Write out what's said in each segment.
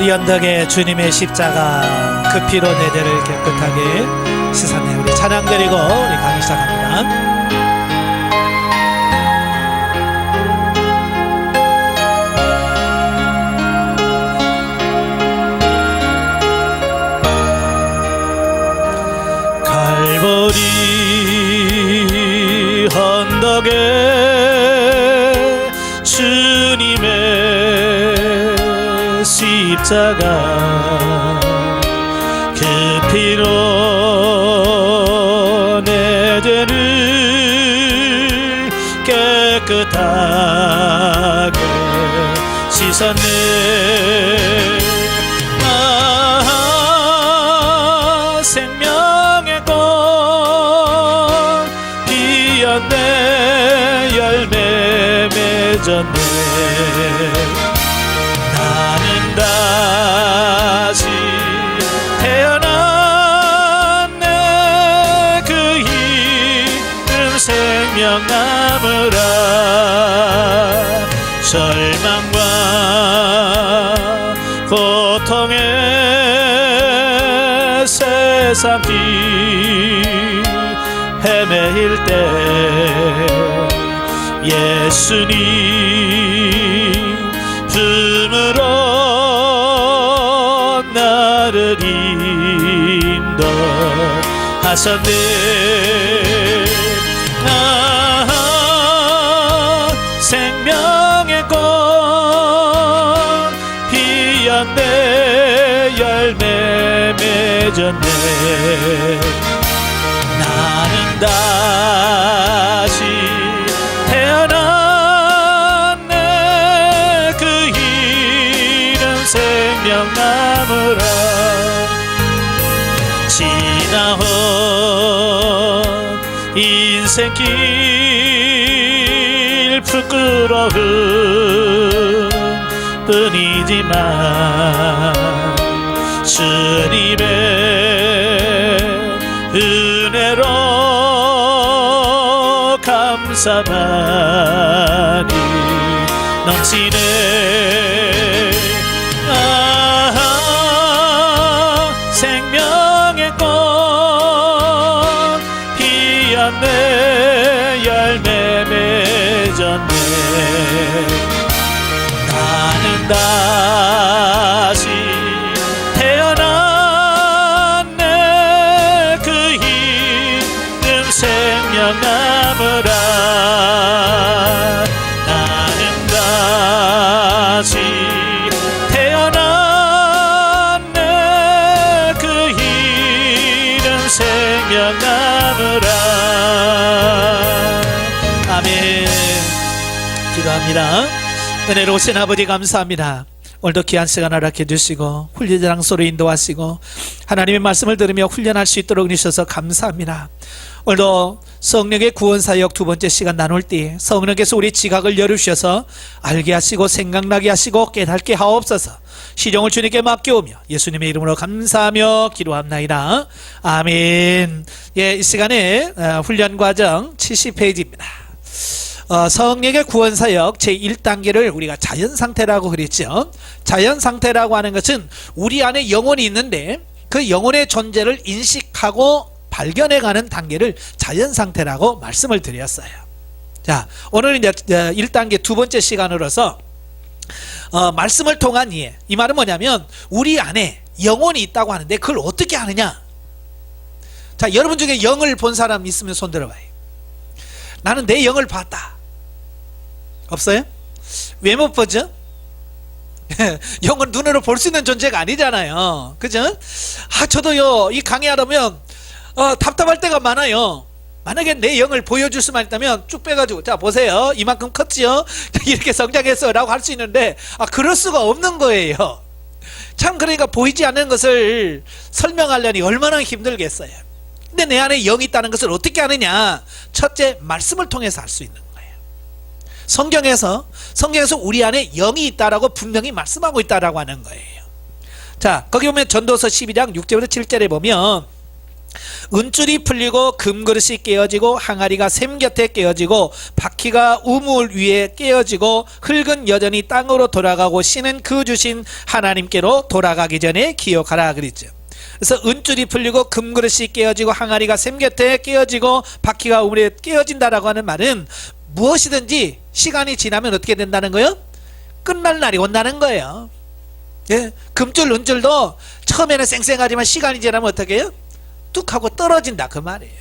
갈보리 언덕에 주님의 십자가 그 피로 내 죄를 깨끗하게 씻었네. 우리 찬양 드리고 우리 강의 시작합니다. 갈보리 언덕에 주님의 십자가 그 피로 내 죄를 깨끗하게 씻었네. 생명의 꽃 피었네. 열매 맺었네. 나는 다시 태어났네. 그 이름 생명 나무라. 절망과 고통의 세상 길 헤매일 때 예수님 품으로 나를 인도하셨네. 생명의 꽃 피었네. 열매 맺었네. 나는 다시 태어났네. 그 이름 생명 나무라. 지나온 인생길 부끄러운 뿐이지만 주님의 은혜로 감사만이 넘치네. 생명의 꽃 피었네. 열매 맺었네. 나는 다시 태어났네. 그 이름 생명 나무라. 나는 다시 태어났네. 그 이름 생명 나무라. 아멘. 기도합니다. 은혜로우신 아버지 감사합니다. 오늘도 귀한 시간 허락해 주시고 훈련 장소로 인도하시고 하나님의 말씀을 들으며 훈련할 수 있도록 해주셔서 감사합니다. 오늘도 성령의 구원사역 두 번째 시간 나눌 때 성령께서 우리 지각을 열으셔서 알게 하시고 생각나게 하시고 깨닫게 하옵소서. 시종을 주님께 맡겨오며 예수님의 이름으로 감사하며 기도합나이다. 아멘. 예, 이 시간에 훈련 과정 70페이지입니다. 성령의 구원사역 제1단계를 우리가 자연상태라고 그랬죠. 자연상태라고 하는 것은 우리 안에 영혼이 있는데 그 영혼의 존재를 인식하고 발견해가는 단계를 자연상태라고 말씀을 드렸어요. 자, 오늘은 이제 1단계 두 번째 시간으로서 말씀을 통한 이해. 이 말은 뭐냐면 우리 안에 영혼이 있다고 하는데 그걸 어떻게 아느냐. 자, 여러분 중에 영을 본 사람 있으면 손 들어봐요. 나는 내 영을 봤다. 없어요? 왜 못 보죠? 영은 눈으로 볼 수 있는 존재가 아니잖아요. 그죠? 저도요, 이 강의하려면 답답할 때가 많아요. 만약에 내 영을 보여줄 수만 있다면 쭉 빼가지고 자 보세요, 이만큼 컸지요? 이렇게 성장했어 라고 할 수 있는데 그럴 수가 없는 거예요. 참, 그러니까 보이지 않는 것을 설명하려니 얼마나 힘들겠어요. 근데 내 안에 영이 있다는 것을 어떻게 아느냐? 첫째, 말씀을 통해서 알 수 있는 거예요. 성경에서 우리 안에 영이 있다라고 분명히 말씀하고 있다라고 하는 거예요. 자, 거기 보면 전도서 12장 6절부터 7절에 보면 은줄이 풀리고 금그릇이 깨어지고 항아리가 샘 곁에 깨어지고 바퀴가 우물 위에 깨어지고 흙은 여전히 땅으로 돌아가고 씨는 그 주신 하나님께로 돌아가기 전에 기억하라 그랬죠. 그래서 은줄이 풀리고 금그릇이 깨어지고 항아리가 샘 곁에 깨어지고 바퀴가 우물에 깨어진다라고 하는 말은 무엇이든지 시간이 지나면 어떻게 된다는 거예요? 끝날 날이 온다는 거예요. 예? 금줄 은줄도 처음에는 쌩쌩하지만 시간이 지나면 어떻게 해요? 뚝 하고 떨어진다 그 말이에요.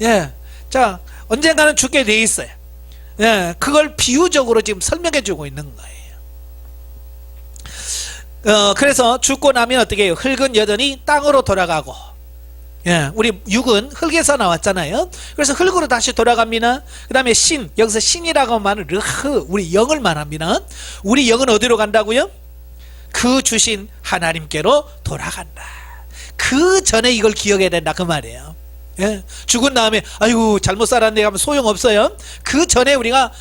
예. 자, 언젠가는 죽게 돼 있어요. 예. 그걸 비유적으로 지금 설명해 주고 있는 거예요. 그래서 죽고 나면 어떻게 해요? 흙은 여전히 땅으로 돌아가고, 예, 우리 육은 흙에서 나왔잖아요. 그래서 흙으로 다시 돌아갑니다. 그 다음에 신, 여기서 신이라고 말은 르흐, 우리 영을 말합니다. 우리 영은 어디로 간다고요? 그 주신 하나님께로 돌아간다. 그 전에 이걸 기억해야 된다 그 말이에요. 예? 죽은 다음에 아이고 잘못 살았네 하면 소용없어요. 그 전에 우리가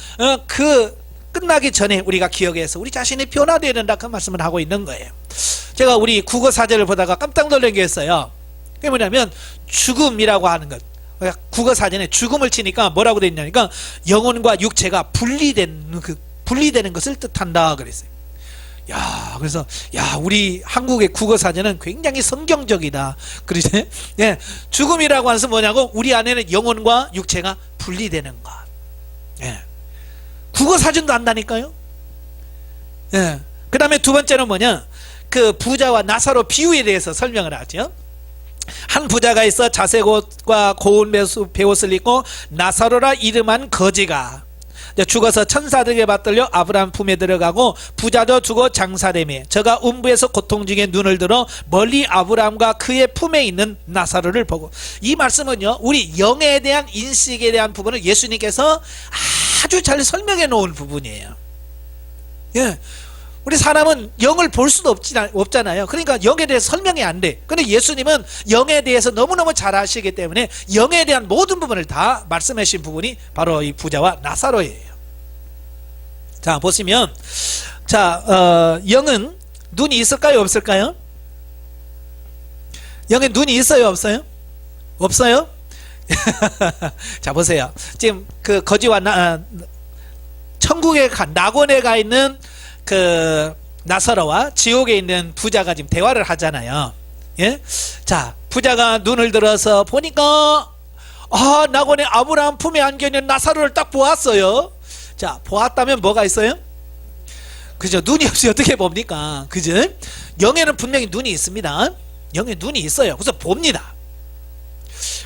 끝나기 전에 우리가 기억해서 우리 자신이 변화되어야 된다 그 말씀을 하고 있는 거예요. 제가 우리 국어 사전을 보다가 깜짝 놀란 게 있어요. 그게 뭐냐면 죽음이라고 하는 것, 국어 사전에 죽음을 치니까 뭐라고 되어 있냐니까 영혼과 육체가 분리되는 것을 뜻한다 그랬어요. 야, 그래서 우리 한국의 국어 사전은 굉장히 성경적이다. 그러지? 예, 죽음이라고 하는 것은 뭐냐고? 우리 안에는 영혼과 육체가 분리되는 것. 예, 국어 사전도 안다니까요. 예, 그 다음에 두 번째는 뭐냐? 그 부자와 나사로 비유에 대해서 설명을 하죠. 한 부자가 있어 자색옷과 고운 베옷을 입고 나사로라 이름한 거지가 죽어서 천사들에게 받들려 아브라함 품에 들어가고 부자도 죽어 장사되매 저가 음부에서 고통 중에 눈을 들어 멀리 아브라함과 그의 품에 있는 나사로를 보고, 이 말씀은요 우리 영에 대한 인식에 대한 부분을 예수님께서 아주 잘 설명해 놓은 부분이에요. 예, 우리 사람은 영을 볼 수도 없잖아요. 그러니까 영에 대해서 설명이 안 돼. 근데 예수님은 영에 대해서 너무너무 잘 아시기 때문에 영에 대한 모든 부분을 다 말씀하신 부분이 바로 이 부자와 나사로예요. 자, 보시면 영은 눈이 있을까요 없을까요? 영에 눈이 있어요 없어요? 없어요? 자, 보세요. 지금 그 거지와 천국에 낙원에 가 있는 그 나사로와 지옥에 있는 부자가 지금 대화를 하잖아요. 예? 자, 부자가 눈을 들어서 보니까 낙원에 아브라함 품에 안겨 있는 나사로를 딱 보았어요. 자, 보았다면 뭐가 있어요? 그죠? 눈이 없이 어떻게 봅니까? 그죠? 영에는 분명히 눈이 있습니다. 영에 눈이 있어요. 그래서 봅니다.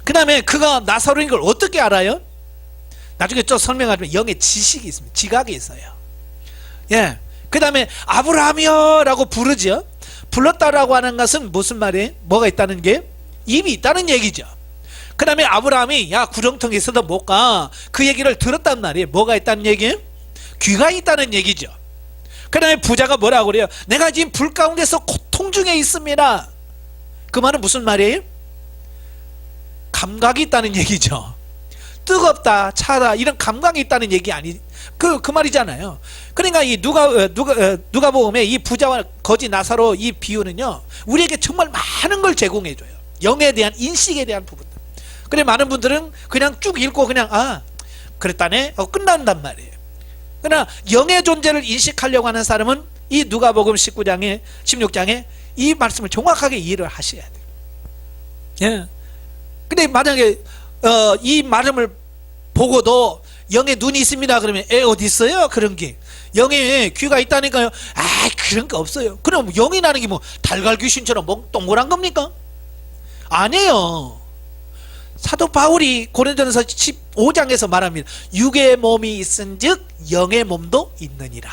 그 다음에 그가 나사로인 걸 어떻게 알아요? 나중에 좀 설명하지만 영의 지식이 있습니다. 지각이 있어요. 예. 그 다음에 아브라함이여 라고 부르죠. 불렀다라고 하는 것은 무슨 말이에요? 뭐가 있다는 게? 입이 있다는 얘기죠. 그 다음에 아브라함이 야 구렁텅이 있어도 못 가, 그 얘기를 들었단 말이에요. 뭐가 있다는 얘기예요? 귀가 있다는 얘기죠. 그 다음에 부자가 뭐라고 그래요? 내가 지금 불 가운데서 고통 중에 있습니다. 그 말은 무슨 말이에요? 감각이 있다는 얘기죠. 뜨겁다, 차다 이런 감각이 있다는 얘기 아니, 그 말이잖아요. 그러니까 이 누가복음에 이 부자와 거지 나사로 이 비유는요 우리에게 정말 많은 걸 제공해줘요. 영에 대한 인식에 대한 부분들. 그래 많은 분들은 그냥 쭉 읽고 그냥 그랬다네 하고 끝난단 말이에요. 그러나 영의 존재를 인식하려고 하는 사람은 이 누가복음 16장에 이 말씀을 정확하게 이해를 하셔야 돼요. 예. 근데 만약에 이 말씀을 보고도 영에 눈이 있습니다 그러면 어디 있어요 그런 게? 영에 귀가 있다니까요. 그런 거 없어요. 그럼 영이라는 게 뭐 달걀 귀신처럼 동그란 겁니까? 아니에요. 사도 바울이 고린도전서 15장에서 말합니다. 육의 몸이 있은즉 영의 몸도 있느니라.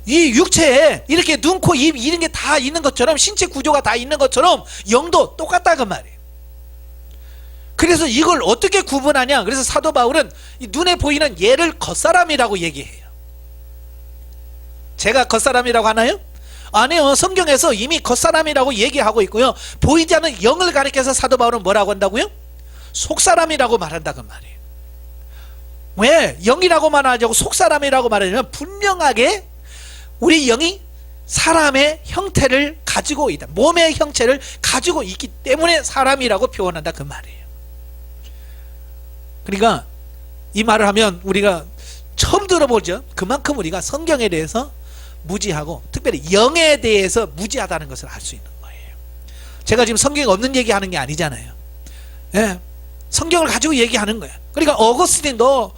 이 육체에 이렇게 눈, 코, 입 이런 게 다 있는 것처럼, 신체 구조가 다 있는 것처럼 영도 똑같다 그 말이에요. 그래서 이걸 어떻게 구분하냐? 그래서 사도 바울은 이 눈에 보이는 얘를 겉사람이라고 얘기해요. 제가 겉사람이라고 하나요? 아니요. 성경에서 이미 겉사람이라고 얘기하고 있고요. 보이지 않는 영을 가리켜서 사도 바울은 뭐라고 한다고요? 속사람이라고 말한다 그 말이에요. 왜 영이라고 말하지 않고 속사람이라고 말하냐면 분명하게 우리 영이 사람의 형태를 가지고 있다. 몸의 형체를 가지고 있기 때문에 사람이라고 표현한다 그 말이에요. 그러니까 이 말을 하면 우리가 처음 들어보죠. 그만큼 우리가 성경에 대해서 무지하고 특별히 영에 대해서 무지하다는 것을 알 수 있는 거예요. 제가 지금 성경에 없는 얘기하는 게 아니잖아요. 예, 성경을 가지고 얘기하는 거예요. 그러니까 어거스틴도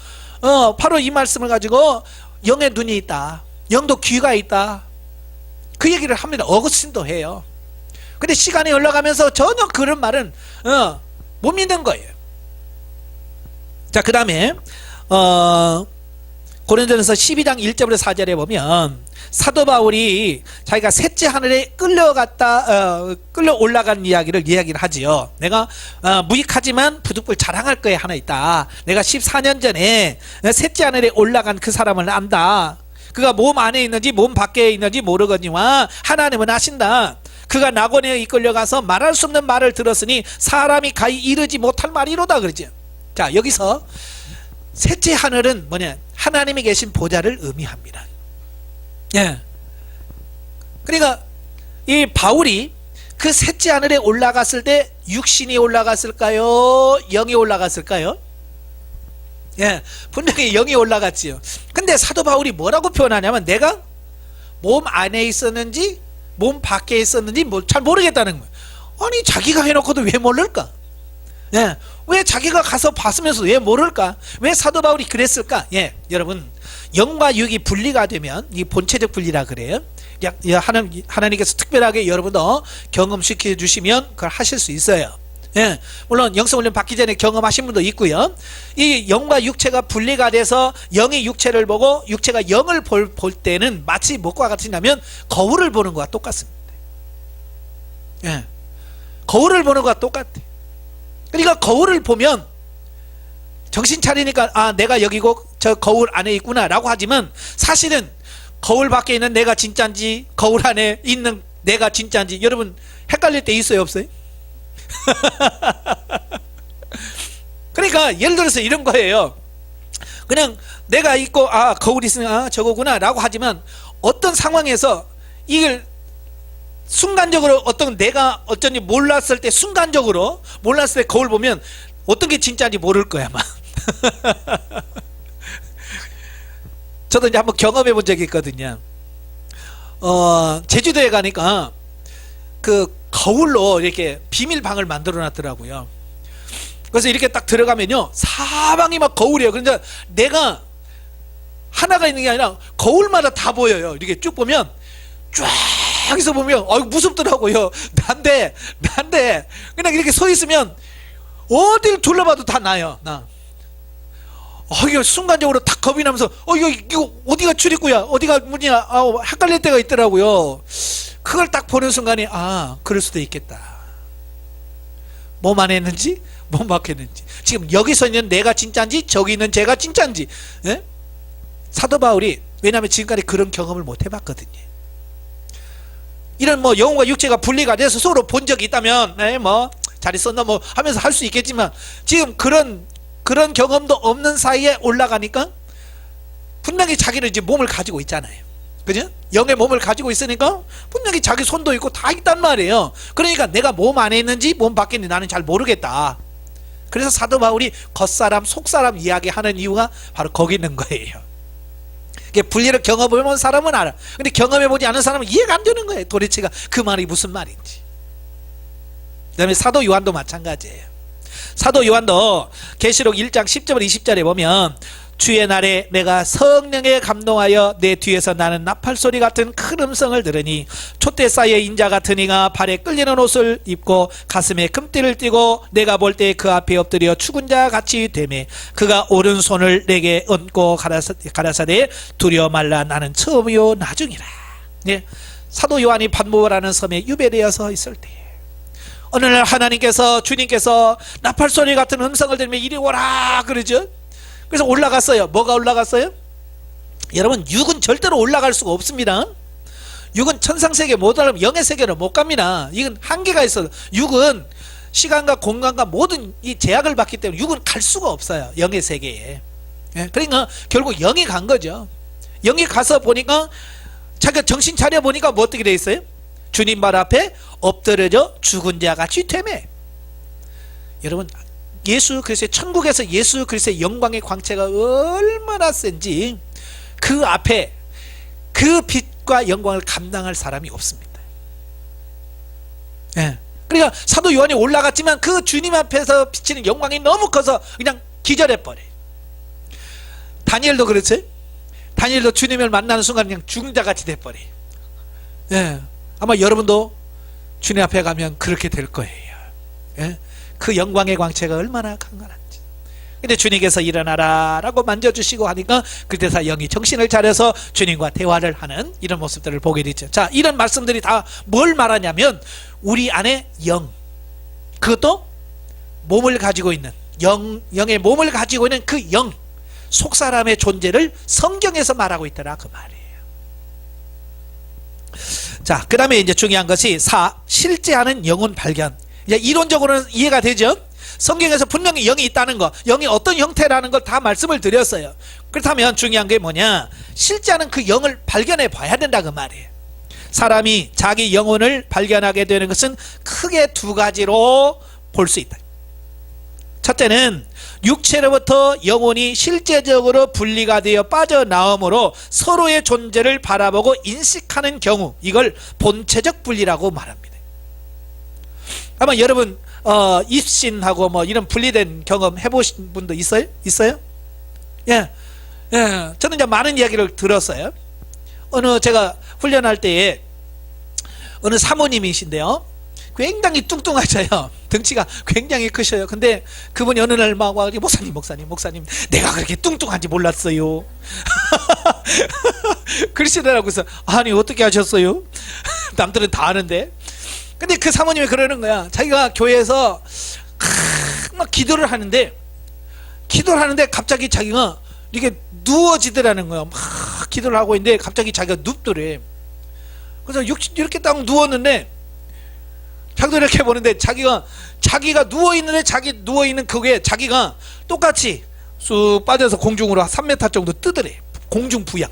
바로 이 말씀을 가지고 영의 눈이 있다, 영도 귀가 있다, 그 얘기를 합니다. 어거스틴도 해요. 근데 시간이 흘러가면서 전혀 그런 말은 못 믿는 거예요. 자, 그 다음에 고린도전서 12장 1절부터 4절에 보면 사도 바울이 자기가 셋째 하늘에 끌려 올라간 이야기를 하지요. 내가 무익하지만 부득불 자랑할 거에 하나 있다. 내가 14년 전에 셋째 하늘에 올라간 그 사람을 안다. 그가 몸 안에 있는지 몸 밖에 있는지 모르거니와 하나님은 아신다. 그가 낙원에 이끌려가서 말할 수 없는 말을 들었으니 사람이 가히 이르지 못할 말이로다 그러죠. 자, 여기서 셋째 하늘은 뭐냐, 하나님이 계신 보좌를 의미합니다. 예. 그러니까 이 바울이 그 셋째 하늘에 올라갔을 때 육신이 올라갔을까요? 영이 올라갔을까요? 예, 분명히 영이 올라갔지요. 근데 사도 바울이 뭐라고 표현하냐면 내가 몸 안에 있었는지 몸 밖에 있었는지 잘 모르겠다는 거예요. 아니 자기가 해놓고도 왜 모를까? 예, 왜 자기가 가서 봤으면서 왜 모를까? 왜 사도 바울이 그랬을까? 예, 여러분, 영과 육이 분리가 되면 이 본체적 분리라 그래요. 하나님께서 특별하게 여러분도 경험시켜 주시면 그걸 하실 수 있어요. 예, 물론 영성훈련 받기 전에 경험하신 분도 있고요. 이 영과 육체가 분리가 돼서 영이 육체를 보고 육체가 영을 볼 때는 마치 무엇과 같으냐면 거울을 보는 것과 똑같습니다. 예, 거울을 보는 것과 똑같아. 그러니까 거울을 보면 정신 차리니까 아, 내가 여기고 저 거울 안에 있구나 라고 하지만 사실은 거울 밖에 있는 내가 진짜인지 거울 안에 있는 내가 진짜인지 여러분 헷갈릴 때 있어요, 없어요? 그러니까 예를 들어서 이런 거예요. 그냥 내가 있고 아, 거울이 있으면 아, 저거구나 라고 하지만 어떤 상황에서 이걸 순간적으로 어떤 내가 어쩐지 몰랐을 때 순간적으로 몰랐을 때 거울 보면 어떤 게 진짜인지 모를 거야 아마. 저도 이제 한번 경험해 본 적이 있거든요. 제주도에 가니까 그 거울로 이렇게 비밀방을 만들어 놨더라고요. 그래서 이렇게 딱 들어가면요 사방이 막 거울이에요. 그러니까 내가 하나가 있는 게 아니라 거울마다 다 보여요. 이렇게 쭉 보면 쫙에서 보면 무섭더라고요. 난데 그냥 이렇게 서 있으면 어딜 둘러봐도 다 나요. 나. 이거 순간적으로 딱 겁이 나면서 이거 어디가 출입구야 어디가 문이야 헷갈릴 때가 있더라고요. 그걸 딱 보는 순간에 아, 그럴 수도 있겠다. 몸 안에 있는지 몸 밖에 있는지, 지금 여기서 있는 내가 진짜인지 저기 있는 제가 진짜인지. 예? 사도 바울이 왜냐하면 지금까지 그런 경험을 못 해봤거든요. 이런 뭐 영혼과 육체가 분리가 돼서 서로 본 적이 있다면 뭐 잘 있었나 뭐 하면서 할 수 있겠지만 지금 그런 경험도 없는 사이에 올라가니까 분명히 자기는 이제 몸을 가지고 있잖아요. 그죠? 영의 몸을 가지고 있으니까 분명히 자기 손도 있고 다 있단 말이에요. 그러니까 내가 몸 안에 있는지 몸 밖에 있는지 나는 잘 모르겠다. 그래서 사도 바울이 겉사람 속사람 이야기하는 이유가 바로 거기 있는 거예요. 분리를 경험해본 사람은 알아. 근데 경험해보지 않은 사람은 이해가 안 되는 거예요. 도대체가 그 말이 무슨 말인지. 그 다음에 사도 요한도 마찬가지예요. 사도 요한도 계시록 1장 10절 20절에 보면 주의 날에 내가 성령에 감동하여 내 뒤에서 나는 나팔소리 같은 큰 음성을 들으니 촛대사의 인자 같은 이가 발에 끌리는 옷을 입고 가슴에 금띠를 띠고 내가 볼 때 그 앞에 엎드려 죽은 자 같이 되매 그가 오른손을 내게 얹고 가라사대 두려워 말라 나는 처음이요 나중이라. 예, 사도 요한이 반모라는 섬에 유배되어서 있을 때 어느 날 하나님께서 주님께서 나팔소리 같은 음성을 들으며 이리 오라 그러죠. 그래서 올라갔어요. 뭐가 올라갔어요? 여러분 육은 절대로 올라갈 수가 없습니다. 육은 천상세계 못 가면 영의 세계로 못 갑니다. 이건 한계가 있어요. 육은 시간과 공간과 모든 이 제약을 받기 때문에 육은 갈 수가 없어요. 영의 세계에. 예? 그러니까 결국 영이 간 거죠. 영이 가서 보니까 자기가 정신 차려 보니까 뭐 어떻게 돼 있어요? 주님 발 앞에 엎드려져 죽은 자 같이 되매. 여러분, 예수 그리스도의 천국에서 예수 그리스도의 영광의 광채가 얼마나 센지 그 앞에 그 빛과 영광을 감당할 사람이 없습니다. 예. 그러니까 사도 요한이 올라갔지만 그 주님 앞에서 비치는 영광이 너무 커서 그냥 기절해 버려요. 다니엘도 그랬어요. 다니엘도 주님을 만나는 순간 그냥 죽은 자 같이 돼 버려요. 예. 아마 여러분도 주님 앞에 가면 그렇게 될 거예요. 예? 그 영광의 광채가 얼마나 강건한지. 근데 주님께서 일어나라 라고 만져주시고 하니까 그때서 영이 정신을 차려서 주님과 대화를 하는 이런 모습들을 보게 되죠. 자, 이런 말씀들이 다 뭘 말하냐면 우리 안에 영, 그것도 몸을 가지고 있는 영의 몸을 가지고 있는 그 영, 속사람의 존재를 성경에서 말하고 있더라 그 말이에요. 자, 그 다음에 이제 중요한 것이 실제하는 영혼 발견. 이제 이론적으로는 이해가 되죠. 성경에서 분명히 영이 있다는 거, 영이 어떤 형태라는 걸 다 말씀을 드렸어요. 그렇다면 중요한 게 뭐냐, 실제하는 그 영을 발견해 봐야 된다 그 말이에요. 사람이 자기 영혼을 발견하게 되는 것은 크게 두 가지로 볼 수 있다. 첫째는 육체로부터 영혼이 실제적으로 분리가 되어 빠져나오므로 서로의 존재를 바라보고 인식하는 경우, 이걸 본체적 분리라고 말합니다. 아마 여러분 입신하고 뭐 이런 분리된 경험 해보신 분도 있어요? 있어요? 예, 예. 저는 이제 많은 이야기를 들었어요. 제가 훈련할 때에 어느 사모님이신데요, 굉장히 뚱뚱하셔요. 덩치가 굉장히 크셔요. 근데 그분이 어느 날 막 와, 목사님, 내가 그렇게 뚱뚱한지 몰랐어요. 그러시더라고요. 그래서 아니 어떻게 하셨어요? 남들은 다 아는데. 근데 그 사모님이 그러는 거야. 자기가 교회에서 막 기도를 하는데 갑자기 자기가 이렇게 누워지더라는 거야. 막 기도를 하고 있는데 갑자기 자기가 눕더래. 그래서 이렇게 딱 누웠는데 자기도 이렇게 보는데 자기가 누워있는데 자기 누워있는 그게 자기가 똑같이 쑥 빠져서 공중으로 3m 정도 뜨더래. 공중 부양.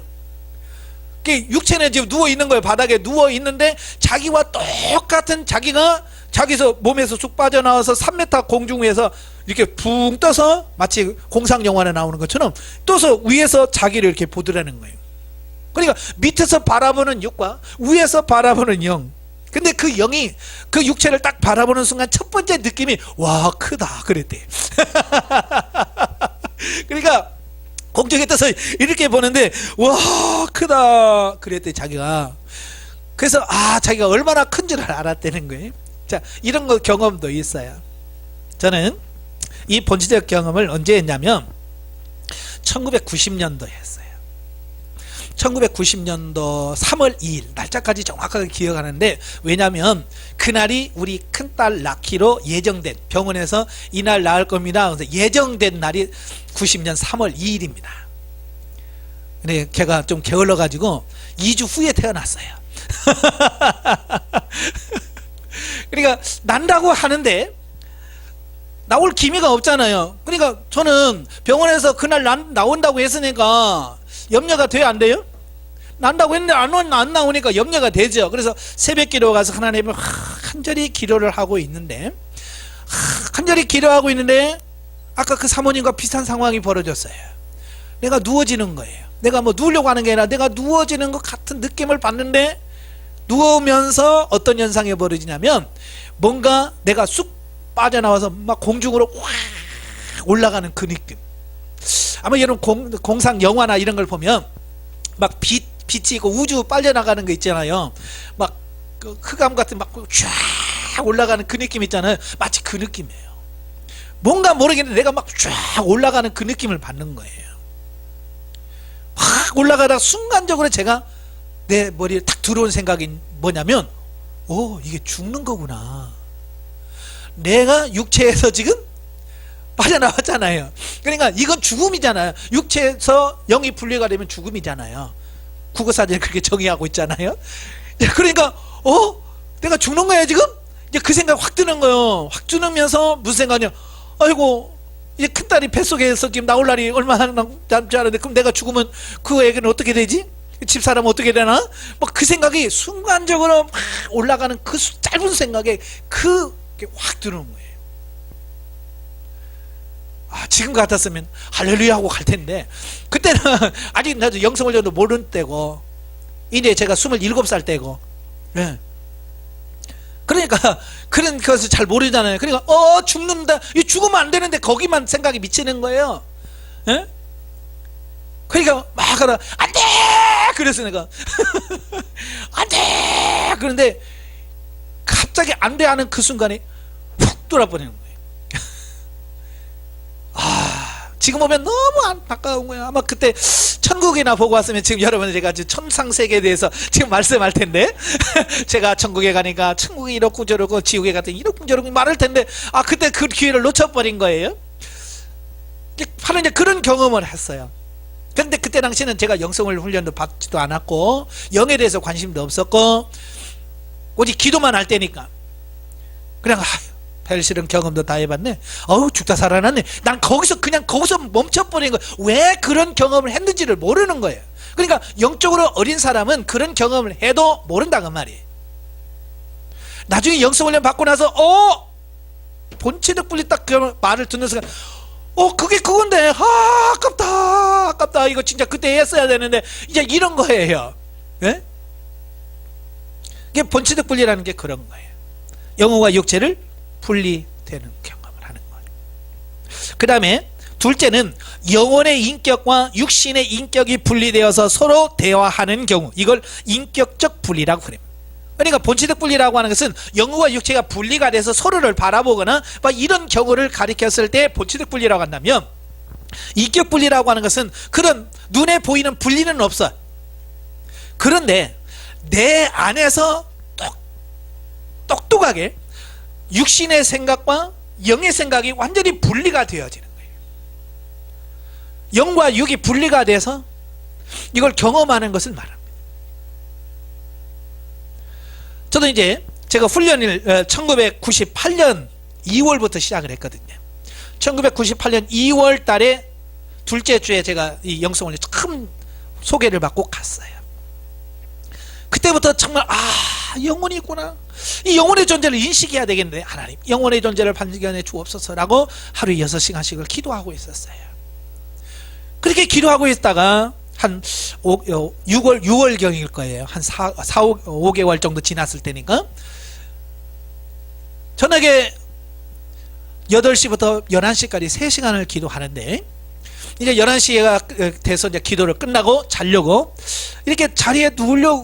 육체는 지금 누워있는 거예요. 바닥에 누워있는데 자기와 똑같은 자기서 몸에서 쑥 빠져나와서 3m 공중 위에서 이렇게 붕 떠서 마치 공상 영화에 나오는 것처럼 떠서 위에서 자기를 이렇게 보더라는 거예요. 그러니까 밑에서 바라보는 육과 위에서 바라보는 영. 근데 그 영이 그 육체를 딱 바라보는 순간 첫 번째 느낌이 와 크다 그랬대. 그러니까 공중에 떠서 이렇게 보는데 와 크다 그랬대 자기가. 그래서 자기가 얼마나 큰 줄 알았다는 거예요. 자, 이런 거 경험도 있어요. 저는 이 본질적 경험을 언제 했냐면 1990년도에 했어요. 1990년도 3월 2일 날짜까지 정확하게 기억하는데, 왜냐하면 그날이 우리 큰딸 낳기로 예정된, 병원에서 이날 낳을 겁니다. 그래서 예정된 날이 90년 3월 2일입니다. 근데 걔가 좀 게을러 가지고 2주 후에 태어났어요. 그러니까 난다고 하는데 나올 기미가 없잖아요. 그러니까 저는 병원에서 그날 나온다고 했으니까 염려가 돼요, 안 돼요? 난다고 했는데 안 나오니까 염려가 되죠. 그래서 새벽 기도 가서 하나님을 간절히 기도를 하고 있는데, 아까 그 사모님과 비슷한 상황이 벌어졌어요. 내가 누워지는 거예요. 내가 뭐 누우려고 하는 게 아니라 내가 누워지는 것 같은 느낌을 받는데, 누우면서 어떤 현상이 벌어지냐면 뭔가 내가 쑥 빠져나와서 막 공중으로 확 올라가는 그 느낌. 아마 여러분 공상 영화나 이런 걸 보면 막 빛이 있고 우주 빨려나가는 거 있잖아요. 막 그 흑암 같은 막 쫙 올라가는 그 느낌 있잖아요. 마치 그 느낌이에요. 뭔가 모르겠는데 내가 막 쫙 올라가는 그 느낌을 받는 거예요. 확 올라가다가 순간적으로 제가 내 머리에 탁 들어온 생각이 뭐냐면, 이게 죽는 거구나. 내가 육체에서 지금 빠져나왔잖아요. 그러니까 이건 죽음이잖아요. 육체에서 영이 분리가 되면 죽음이잖아요. 국어사전에 그렇게 정의하고 있잖아요. 그러니까 내가 죽는 거야 지금? 이제 그 생각 확 드는 거예요. 확 드면서 무슨 생각이냐, 아이고 이제 큰딸이 뱃속에서 지금 나올 날이 얼마나 남지 않은데, 그럼 내가 죽으면 그 애기는 어떻게 되지? 집사람 어떻게 되나? 뭐 그 생각이 순간적으로 막 올라가는 그 짧은 생각에 그게 확 들어오는 거예요. 지금 같았으면 할렐루야 하고 갈 텐데, 그때는 아직 나도 영성을 저도 모르는 때고, 이제 제가 27살 때고, 예. 그러니까 그런 것을 잘 모르잖아요. 그러니까 죽는다, 이 죽으면 안 되는데 거기만 생각이 미치는 거예요. 예? 그러니까 막 하라, 안 돼! 그래서 내가 안 돼! 그런데 갑자기 안 돼 하는 그 순간에 훅 돌아버리는 거예요. 지금 보면 너무 안타까운 거예요. 아마 그때 천국이나 보고 왔으면 지금 여러분, 제가 천상세계에 대해서 지금 말씀할 텐데 제가 천국에 가니까 천국이 이렇고 저렇고 지옥에 갔더니 이렇고 저렇고 말할 텐데, 그때 그 기회를 놓쳐버린 거예요. 바로 이제 그런 경험을 했어요. 근데 그때 당시는 제가 영성을 훈련도 받지도 않았고 영에 대해서 관심도 없었고 오직 기도만 할 때니까 그냥 별 싫은 경험도 다 해봤네. 죽다 살아났네. 난 그냥 거기서 멈춰버린 거예요. 왜 그런 경험을 했는지를 모르는 거예요. 그러니까 영적으로 어린 사람은 그런 경험을 해도 모른다는 말이에요. 나중에 영성훈련 받고 나서 본체적 분리 딱 그 말을 듣는 순간 그게 그건데, 아깝다 이거 진짜 그때 했어야 되는데, 이제 이런 거예요. 예? 이게 본체적 분리라는 게 그런 거예요. 영혼과 육체를 분리되는 경험을 하는 거예요. 그 다음에 둘째는 영혼의 인격과 육신의 인격이 분리되어서 서로 대화하는 경우, 이걸 인격적 분리라고 그래요. 그러니까 본체적 분리라고 하는 것은 영혼과 육체가 분리가 돼서 서로를 바라보거나 이런 경우를 가리켰을 때 본체적 분리라고 한다면, 인격 분리라고 하는 것은 그런 눈에 보이는 분리는 없어. 그런데 내 안에서 똑똑하게 육신의 생각과 영의 생각이 완전히 분리가 되어지는 거예요. 영과 육이 분리가 돼서 이걸 경험하는 것을 말합니다. 저도 이제 제가 훈련을 1998년 2월부터 시작을 했거든요. 1998년 2월 달에 둘째 주에 제가 이 영성훈련 처음 소개를 받고 갔어요. 그때부터 정말 영혼이 있구나, 이 영혼의 존재를 인식해야 되겠는데, 하나님 영혼의 존재를 발견해 주옵소서라고 하루에 6시간씩을 기도하고 있었어요. 그렇게 기도하고 있다가 한 6월경일 거예요. 한 5개월 정도 지났을 때니까 저녁에 8시부터 11시까지 3시간을 기도하는데, 이제 11시가 돼서 이제 기도를 끝나고 자려고 이렇게 자리에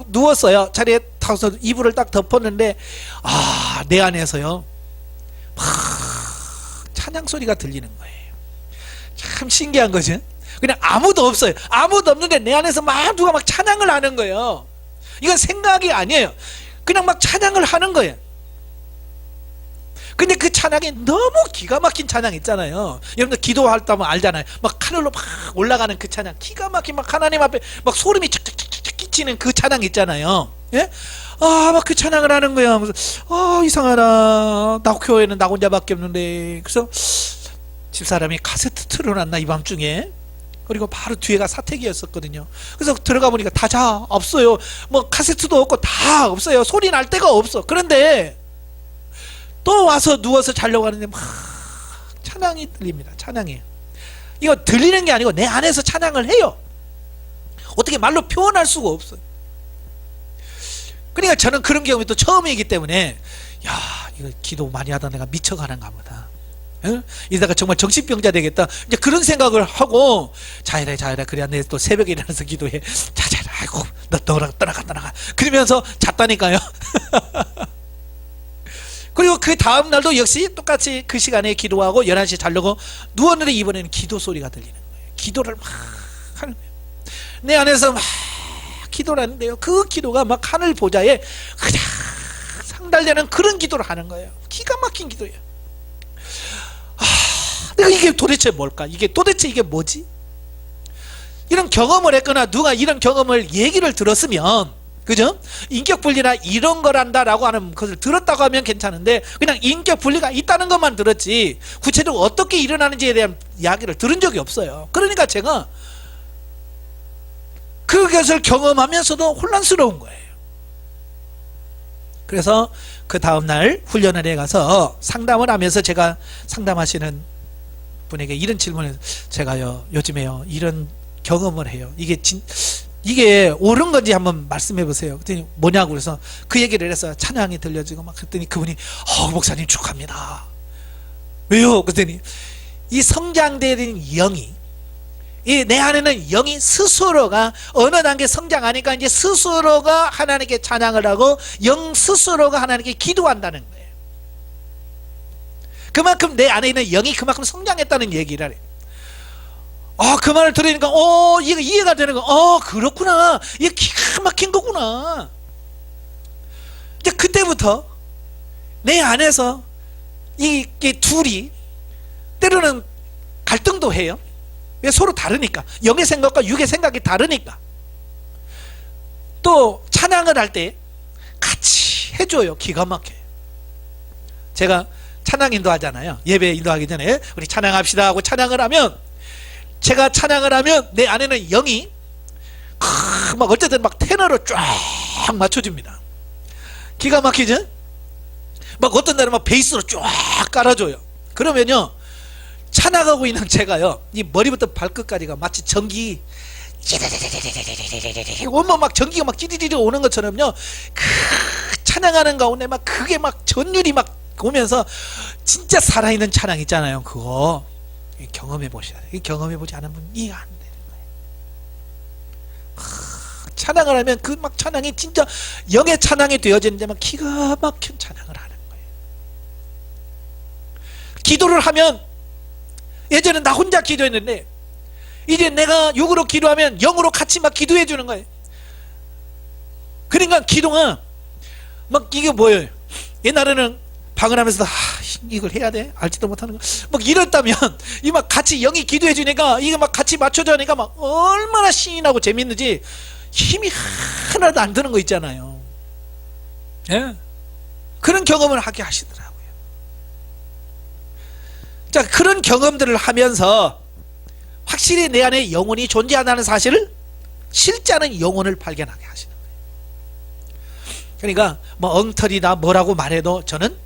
누웠어요. 자리에 타서 이불을 딱 덮었는데 내 안에서요 막 찬양 소리가 들리는 거예요. 참 신기한 거죠. 그냥 아무도 없어요. 아무도 없는데 내 안에서 막 누가 막 찬양을 하는 거예요. 이건 생각이 아니에요. 그냥 막 찬양을 하는 거예요. 근데 그 찬양이 너무 기가 막힌 찬양 있잖아요. 여러분들 기도할 때 하면 알잖아요. 막 하늘로 막 올라가는 그 찬양, 기가 막힌 막 하나님 앞에 막 소름이 착착착착 끼치는 그 찬양 있잖아요. 예? 막 그 찬양을 하는 거야. 그래서 이상하다. 나 교회는 나 혼자밖에 없는데. 그래서 집사람이 카세트 틀어놨나 이 밤중에. 그리고 바로 뒤에가 사택이었었거든요. 그래서 들어가 보니까 다 없어요. 뭐 카세트도 없고 다 없어요. 소리 날 데가 없어. 그런데 또 와서 누워서 자려고 하는데 막 찬양이 들립니다. 찬양이. 이거 들리는 게 아니고 내 안에서 찬양을 해요. 어떻게 말로 표현할 수가 없어요. 그러니까 저는 그런 경험이 또 처음이기 때문에 이거 기도 많이 하다 내가 미쳐가는가 보다. 이러다가 정말 정신병자 되겠다. 이제 그런 생각을 하고 자야래 그래야 내일 또 새벽에 일어나서 기도해. 자자라, 아이고 너 떠나가 그러면서 잤다니까요. 그리고 그 다음 날도 역시 똑같이 그 시간에 기도하고 11시에 자려고 누웠는데 이번에는 기도 소리가 들리는 거예요. 기도를 막 하는 거예요. 내 안에서 막 기도를 하는데요, 그 기도가 막 하늘 보좌에 그냥 상달되는 그런 기도를 하는 거예요. 기가 막힌 기도예요. 내가 이게 도대체 뭘까? 이게 뭐지? 이런 경험을 했거나 누가 이런 경험을 얘기를 들었으면, 그죠? 인격 분리나 이런 거란다라고 하는 것을 들었다고 하면 괜찮은데, 그냥 인격 분리가 있다는 것만 들었지 구체적으로 어떻게 일어나는지에 대한 이야기를 들은 적이 없어요. 그러니까 제가 그것을 경험하면서도 혼란스러운 거예요. 그래서 그 다음날 훈련을 해가서 상담을 하면서 제가 상담하시는 분에게 이런 질문을, 제가요 요즘에요 이런 경험을 해요. 이게 옳은 건지 한번 말씀해 보세요. 그랬더니 뭐냐고, 그래서 그 얘기를 해서 찬양이 들려지고 막 그랬더니 그분이 목사님 축하합니다. 왜요? 그랬더니 이 성장되는 영이, 이 내 안에는 영이 스스로가 어느 단계 성장하니까 이제 스스로가 하나님께 찬양을 하고 영 스스로가 하나님께 기도한다는 거예요. 그만큼 내 안에 있는 영이 그만큼 성장했다는 얘기를 해요. 그 말을 들으니까 이거 이해가 되는 거. 그렇구나. 이게 기가 막힌 거구나. 이제 그때부터 내 안에서 이게 둘이 때로는 갈등도 해요. 왜? 서로 다르니까. 영의 생각과 육의 생각이 다르니까. 또 찬양을 할 때 같이 해줘요. 기가 막혀요. 제가 찬양 인도하잖아요. 예배 인도하기 전에 우리 찬양합시다 하고 찬양을 하면, 제가 찬양을 하면 내 안에는 영이 막 어쨌든 막 테너로 쫙 맞춰줍니다. 기가 막히죠? 막 어떤 날은 막 베이스로 쫙 깔아줘요. 그러면요 찬양하고 있는 제가요 이 머리부터 발끝까지가 마치 전기 온몸 막 전기가 막 찌리리리 오는 것처럼요, 그 찬양하는 가운데 막 그게 막 전율이 막 오면서 진짜 살아있는 찬양 있잖아요. 그거 경험해 보셔야 돼요. 경험해 보지 않은 분 이해가 안 되는 거예요. 찬양을 하면 그 막 찬양이 진짜 영의 찬양이 되어지는데 막 기가 막힌 찬양을 하는 거예요. 기도를 하면, 예전에 나 혼자 기도했는데 이제 내가 육으로 기도하면 영으로 같이 막 기도해 주는 거예요. 그러니까 기도가 막 이게 뭐예요? 옛날에는 방을 하면서도 이걸 해야 돼? 알지도 못하는 거 막 이랬다면 이 막 같이 영이 기도해 주니까 이게 막 같이 맞춰져 하니까 막 얼마나 신이 나고 재밌는지 힘이 하나도 안 드는 거 있잖아요. 예? 그런 경험을 하게 하시더라고요. 자, 그런 경험들을 하면서 확실히 내 안에 영혼이 존재한다는 사실을, 실제하는 영혼을 발견하게 하시는 거예요. 그러니까 뭐 엉터리나 뭐라고 말해도 저는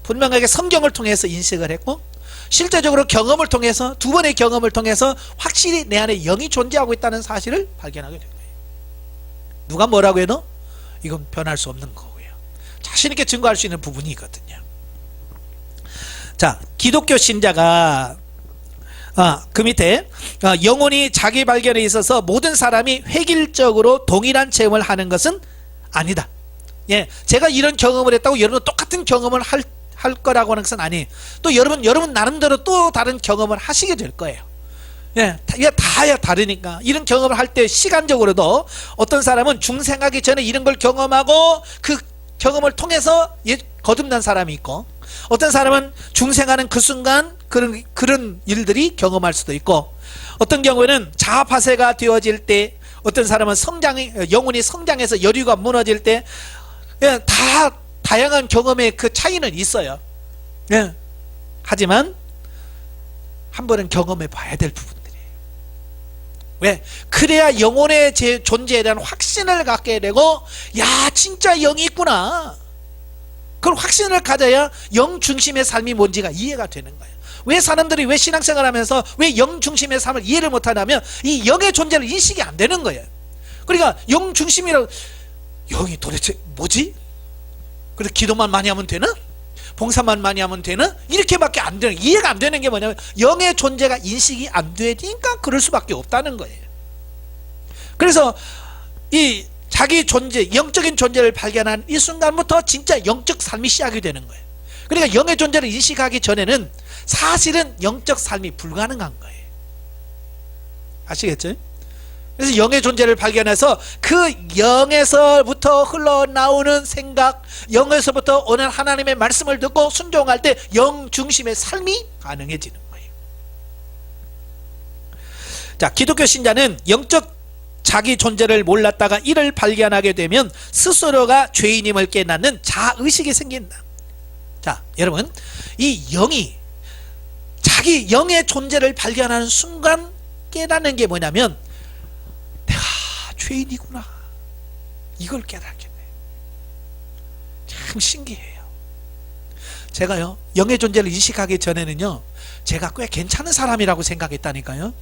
분명하게 성경을 통해서 인식을 했고, 실제적으로 경험을 통해서, 두 번의 경험을 통해서 확실히 내 안에 영이 존재하고 있다는 사실을 발견하게 된 거예요. 누가 뭐라고 해도 이건 변할 수 없는 거고요. 자신 있게 증거할 수 있는 부분이 있거든요. 자, 기독교 신자가 그 밑에 영혼이 자기 발견에 있어서 모든 사람이 획일적으로 동일한 체험을 하는 것은 아니다. 예, 제가 이런 경험을 했다고 여러분 똑같은 경험을 할 거라고 하는 것은 아니에요. 또 여러분 나름대로 또 다른 경험을 하시게 될 거예요. 예, 이게 다야 다르니까. 이런 경험을 할 때 시간적으로도 어떤 사람은 중생하기 전에 이런 걸 경험하고 그 경험을 통해서 거듭난 사람이 있고, 어떤 사람은 중생하는 그 순간 그런 일들이 경험할 수도 있고, 어떤 경우에는 자아파쇄가 되어질 때, 어떤 사람은 영혼이 성장해서 여류가 무너질 때, 예, 다 다양한 경험의 그 차이는 있어요. 예. 하지만 한 번은 경험해 봐야 될 부분들이에요. 왜? 그래야 영혼의 존재에 대한 확신을 갖게 되고, 야 진짜 영이 있구나, 그걸 확신을 가져야 영 중심의 삶이 뭔지가 이해가 되는 거예요. 왜 사람들이 왜 신앙생활 하면서 왜 영 중심의 삶을 이해를 못하냐면 이 영의 존재를 인식이 안 되는 거예요. 그러니까 영 중심이라고, 영이 도대체 뭐지? 그래서 기도만 많이 하면 되나? 봉사만 많이 하면 되나? 이렇게밖에 안 되는, 이해가 안 되는 게 뭐냐면 영의 존재가 인식이 안 되니까 그럴 수밖에 없다는 거예요. 그래서 이 자기 존재, 영적인 존재를 발견한 이 순간부터 진짜 영적 삶이 시작이 되는 거예요. 그러니까 영의 존재를 인식하기 전에는 사실은 영적 삶이 불가능한 거예요. 아시겠죠? 그래서 영의 존재를 발견해서 그 영에서부터 흘러나오는 생각, 영에서부터 오는 하나님의 말씀을 듣고 순종할 때 영 중심의 삶이 가능해지는 거예요. 자, 기독교 신자는 영적 자기 존재를 몰랐다가 이를 발견하게 되면 스스로가 죄인임을 깨닫는 자의식이 생긴다. 자, 여러분, 이 영이 자기 영의 존재를 발견하는 순간 깨닫는 게 뭐냐면, 내가 죄인이구나, 이걸 깨닫겠네. 참 신기해요. 제가요, 영의 존재를 인식하기 전에는요, 제가 꽤 괜찮은 사람이라고 생각했다니까요.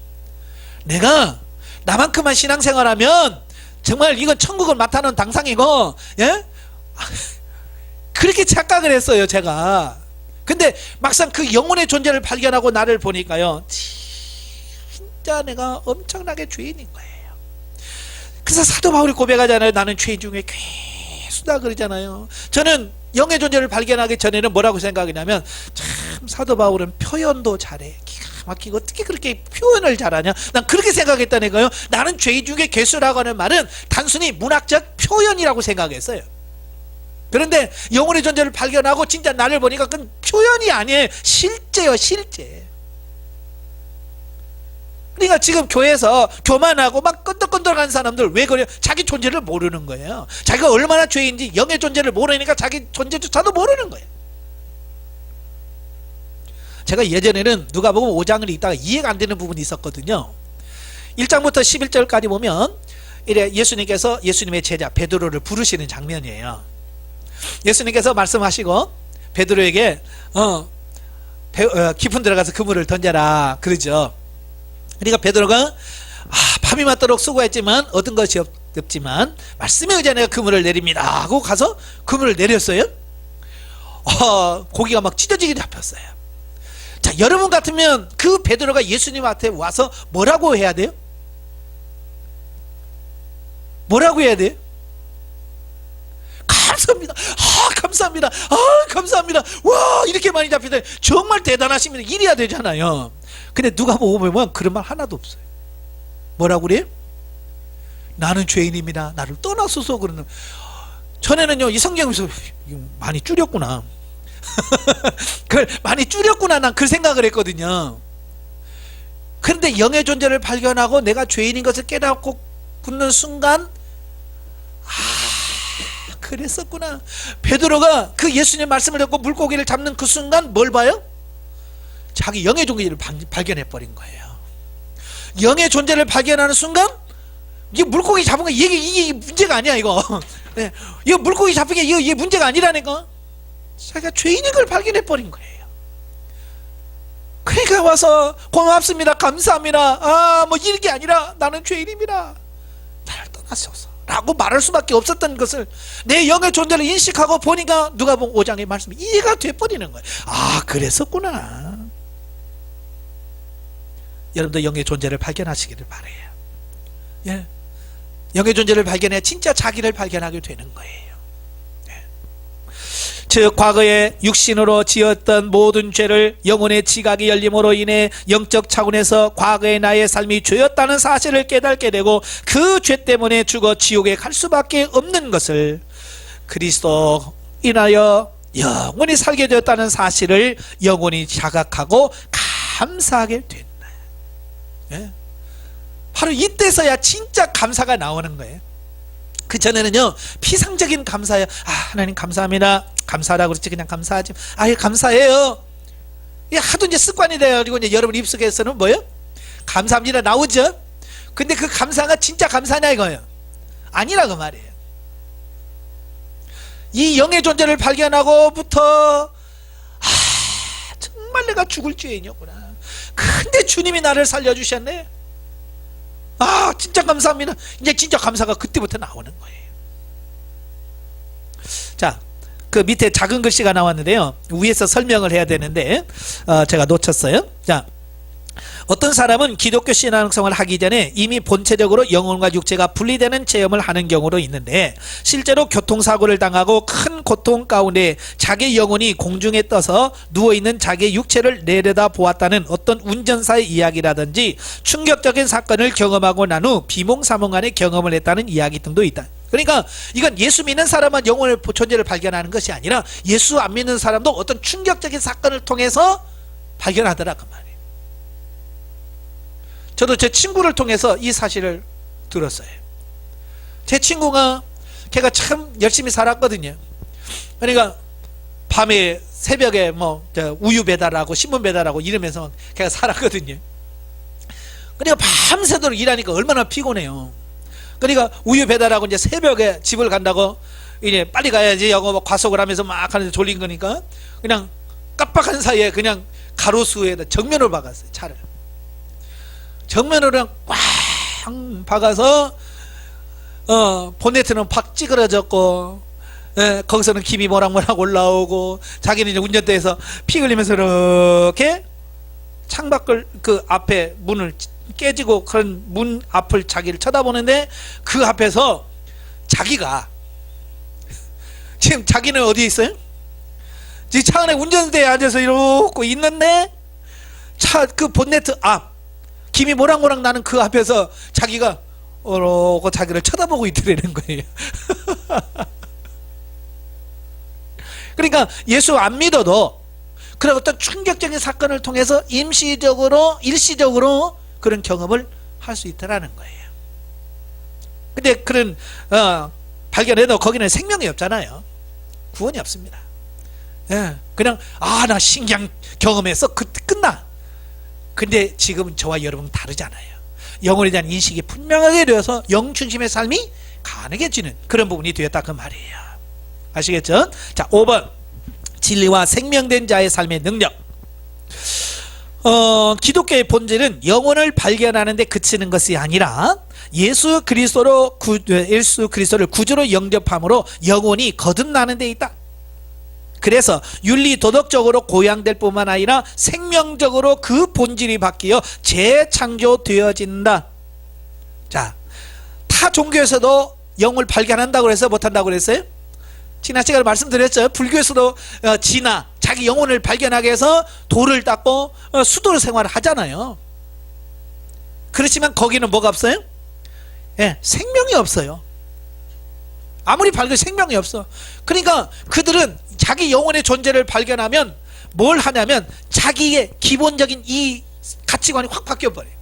내가 나만큼만 신앙생활하면 정말 이건 천국을 맡아놓은 당상이고, 예? 그렇게 착각을 했어요, 제가. 근데 막상 그 영혼의 존재를 발견하고 나를 보니까요, 진짜 내가 엄청나게 죄인인 거예요. 그래서 사도 바울이 고백하잖아요. 나는 죄인 중에 괴수다 그러잖아요. 저는 영의 존재를 발견하기 전에는 뭐라고 생각했냐면, 참 사도 바울은 표현도 잘해, 기가 막히고 어떻게 그렇게 표현을 잘하냐, 난 그렇게 생각했다니까요. 나는 죄인 중에 괴수라고 하는 말은 단순히 문학적 표현이라고 생각했어요. 그런데 영혼의 존재를 발견하고 진짜 나를 보니까 그건 표현이 아니에요. 실제요, 실제. 그러니까 지금 교회에서 교만하고 막 끈덕끈덕한 사람들 왜 그래요? 자기 존재를 모르는 거예요. 자기가 얼마나 죄인지 영의 존재를 모르니까 자기 존재조차도 모르는 거예요. 제가 예전에는 누가복음 5장을 읽다가 이해가 안 되는 부분이 있었거든요. 1장부터 11절까지 보면 이래 예수님께서 예수님의 제자 베드로를 부르시는 장면이에요. 예수님께서 말씀하시고 베드로에게 깊은 데로 가서 그물을 던져라 그러죠. 그러니까 베드로가 밤이 맞도록 수고했지만 얻은 것이 없지만 말씀에 의지하여 내가 그물을 내립니다 하고 가서 그물을 내렸어요. 고기가 막 찢어지게 잡혔어요. 자, 여러분 같으면 그 베드로가 예수님한테 와서 뭐라고 해야 돼요? 뭐라고 해야 돼요? 감사합니다. 감사합니다. 감사합니다. 와, 이렇게 많이 잡히다. 정말 대단하십니다. 이래야 되잖아요. 근데 누가 보면 그런 말 하나도 없어요. 뭐라고 그래요? 나는 죄인입니다. 나를 떠나소서. 그러는. 전에는요, 이 성경에서 많이 줄였구나. 그걸 많이 줄였구나. 난 그 생각을 했거든요. 그런데 영의 존재를 발견하고 내가 죄인인 것을 깨닫고 굳는 순간, 그랬었구나. 베드로가 그 예수님 말씀을 듣고 물고기를 잡는 그 순간 뭘 봐요? 자기 영의 존재를 발견해버린 거예요. 영의 존재를 발견하는 순간, 이게 물고기 잡은 거 이게 문제가 아니야 이거. 네. 이거 물고기 잡은 게 이게 문제가 아니라니까. 자기가 죄인인 걸 발견해버린 거예요. 그러니까 와서 고맙습니다, 감사합니다, 뭐 이런 게 아니라 나는 죄인입니다, 나를 떠나소서 라고 말할 수밖에 없었던 것을 내 영의 존재를 인식하고 보니까 누가복음 5장의 말씀이 이해가 돼버리는 거예요. 그랬었구나. 여러분도 영의 존재를 발견하시기를 바라요. 예. 영의 존재를 발견해야 진짜 자기를 발견하게 되는 거예요. 즉 과거에 육신으로 지었던 모든 죄를 영혼의 지각이 열림으로 인해 영적 차원에서 과거의 나의 삶이 죄였다는 사실을 깨닫게 되고 그 죄 때문에 죽어 지옥에 갈 수밖에 없는 것을 그리스도 인하여 영원히 살게 되었다는 사실을 영원히 자각하고 감사하게 된다. 예? 바로 이때서야 진짜 감사가 나오는 거예요. 그 전에는요, 피상적인 감사예요. 하나님 감사합니다. 감사하라고 그랬지 그냥 감사하지. 감사해요. 이게 하도 이제 습관이 돼가지고 이제 여러분 입속에서는 뭐예요? 감사합니다 나오죠. 근데 그 감사가 진짜 감사냐 이거예요? 아니라고 말이에요. 이 영의 존재를 발견하고부터 정말 내가 죽을 죄인이었구나. 근데 주님이 나를 살려주셨네. 진짜 감사합니다. 이제 진짜 감사가 그때부터 나오는 거예요. 자, 그 밑에 작은 글씨가 나왔는데요, 위에서 설명을 해야 되는데 제가 놓쳤어요. 자, 어떤 사람은 기독교 신앙생활을 하기 전에 이미 본체적으로 영혼과 육체가 분리되는 체험을 하는 경우도 있는데, 실제로 교통사고를 당하고 큰 고통 가운데 자기 영혼이 공중에 떠서 누워있는 자기 육체를 내려다 보았다는 어떤 운전사의 이야기라든지 충격적인 사건을 경험하고 난 후 비몽사몽간에 경험을 했다는 이야기 등도 있다. 그러니까 이건 예수 믿는 사람만 영혼의 존재를 발견하는 것이 아니라 예수 안 믿는 사람도 어떤 충격적인 사건을 통해서 발견하더라 그 말이에요. 저도 제 친구를 통해서 이 사실을 들었어요. 제 친구가 걔가 참 열심히 살았거든요. 그러니까 밤에 새벽에 뭐 우유 배달하고 신문 배달하고 이러면서 걔가 살았거든요. 그러니까 밤새도록 일하니까 얼마나 피곤해요. 그러니까 우유 배달하고 이제 새벽에 집을 간다고 이제 빨리 가야지 하고 막 과속을 하면서 막 하는데 졸린 거니까 그냥 깜빡한 사이에 그냥 가로수에다 정면으로 박았어요. 차를 정면으로 그냥 꽝 박아서 본네트는 팍 찌그러졌고, 거기서는 김이 모락모락 올라오고, 자기는 이제 운전대에서 피 흘리면서 이렇게 창밖을 그 앞에 문을 깨지고 그런 문 앞을 자기를 쳐다보는데, 그 앞에서 자기가 지금 자기는 어디에 있어요? 지금 차 안에 운전대에 앉아서 이러고 있는데, 차 그 본네트 앞 김이 모락모락 나는 그 앞에서 자기가 어라고 자기를 쳐다보고 있더라는 거예요. 그러니까 예수 안 믿어도 그런 어떤 충격적인 사건을 통해서 임시적으로 일시적으로 그런 경험을 할 수 있다라는 거예요. 근데 그런 발견해도 거기는 생명이 없잖아요. 구원이 없습니다. 그냥 나 신기한 경험해서 그때 끝나. 근데 지금 저와 여러분은 다르잖아요. 영혼에 대한 인식이 분명하게 되어서 영중심의 삶이 가능해지는 그런 부분이 되었다 그 말이에요. 아시겠죠? 자, 5번 진리와 생명된 자의 삶의 능력. 기독교의 본질은 영혼을 발견하는 데 그치는 것이 아니라 예수 그리스도를 구주로 영접함으로 영혼이 거듭나는 데 있다. 그래서 윤리 도덕적으로 고양될 뿐만 아니라 생명적으로 그 본질이 바뀌어 재창조되어진다. 자, 타 종교에서도 영을 발견한다고 해서 못한다고 그랬어요? 지난 시간에 말씀드렸죠. 불교에서도 진화, 자기 영혼을 발견하게 해서 돌을 닦고 수도로 생활을 하잖아요. 그렇지만 거기는 뭐가 없어요? 생명이 없어요. 아무리 발견 생명이 없어. 그러니까 그들은 자기 영혼의 존재를 발견하면 뭘 하냐면 자기의 기본적인 이 가치관이 확 바뀌어버려요.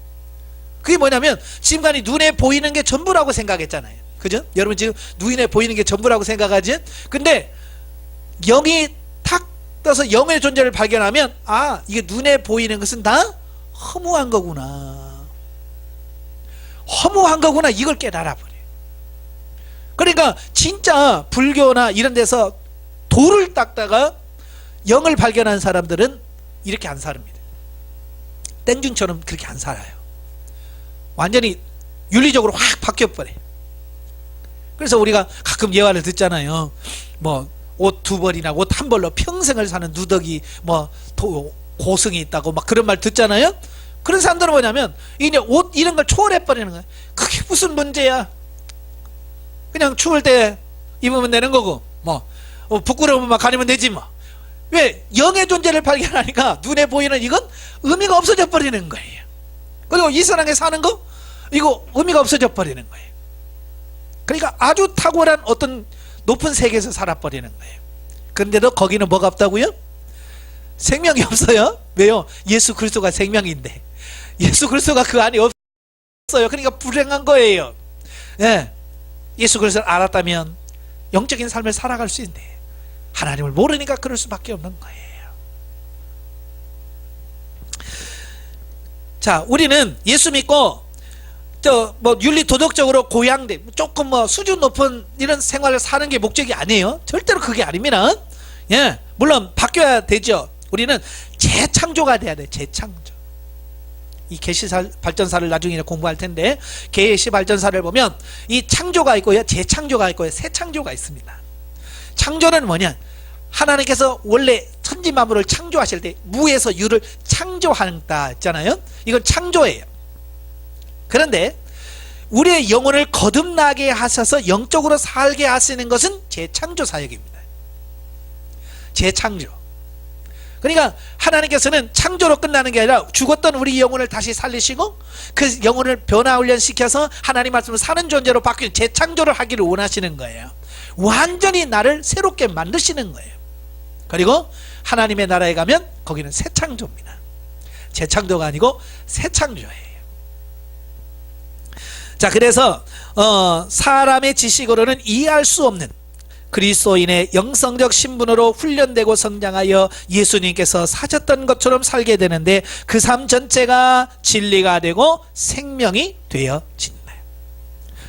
그게 뭐냐면 지금까지 눈에 보이는 게 전부라고 생각했잖아요. 그죠? 여러분 지금 눈에 보이는 게 전부라고 생각하지? 근데 영이 탁 떠서 영의 존재를 발견하면 이게 눈에 보이는 것은 다 허무한 거구나. 허무한 거구나. 이걸 깨달아 버려요. 그러니까 진짜 불교나 이런 데서 돌을 닦다가 영을 발견한 사람들은 이렇게 안 삽니다. 땡중처럼 그렇게 안 살아요. 완전히 윤리적으로 확 바뀌어버려요. 그래서 우리가 가끔 예화를 듣잖아요. 뭐 옷 2벌이나 옷 1벌로 평생을 사는 누더기 고승이 있다고 막 그런 말 듣잖아요. 그런 사람들은 뭐냐면 이제 옷 이런 걸 초월해버리는 거예요. 그게 무슨 문제야. 그냥 추울 때 입으면 되는 거고 부끄러우면 막 가리면 되지 뭐. 왜? 영의 존재를 발견하니까 눈에 보이는 이건 의미가 없어져 버리는 거예요. 그리고 이 세상에 사는 거 이거 의미가 없어져 버리는 거예요. 그러니까 아주 탁월한 어떤 높은 세계에서 살아버리는 거예요. 그런데도 거기는 뭐가 없다고요? 생명이 없어요. 왜요? 예수 그리스도가 생명인데 예수 그리스도가 그 안에 없어요. 그러니까 불행한 거예요. 예수 그리스도를 알았다면 영적인 삶을 살아갈 수 있는데 하나님을 모르니까 그럴 수밖에 없는 거예요. 자, 우리는 예수 믿고 윤리 도덕적으로 고양된 조금 수준 높은 이런 생활을 사는 게 목적이 아니에요. 절대로 그게 아닙니다. 물론 바뀌어야 되죠. 우리는 재창조가 돼야 돼. 재창조. 이 계시 발전사를 나중에 공부할 텐데 계시 발전사를 보면 이 창조가 있고요, 재창조가 있고요, 새 창조가 있습니다. 창조는 뭐냐? 하나님께서 원래 천지 만물을 창조하실 때 무에서 유를 창조한다 했잖아요. 이건 창조예요. 그런데 우리의 영혼을 거듭나게 하셔서 영적으로 살게 하시는 것은 재창조 사역입니다. 재창조. 그러니까 하나님께서는 창조로 끝나는 게 아니라 죽었던 우리 영혼을 다시 살리시고 그 영혼을 변화훈련시켜서 하나님 말씀을 사는 존재로 바뀌는 재창조를 하기를 원하시는 거예요. 완전히 나를 새롭게 만드시는 거예요. 그리고 하나님의 나라에 가면 거기는 새 창조입니다. 재창조가 아니고 새 창조예요. 자, 그래서 사람의 지식으로는 이해할 수 없는 그리스도인의 영성적 신분으로 훈련되고 성장하여 예수님께서 사셨던 것처럼 살게 되는데 그 삶 전체가 진리가 되고 생명이 되어진다.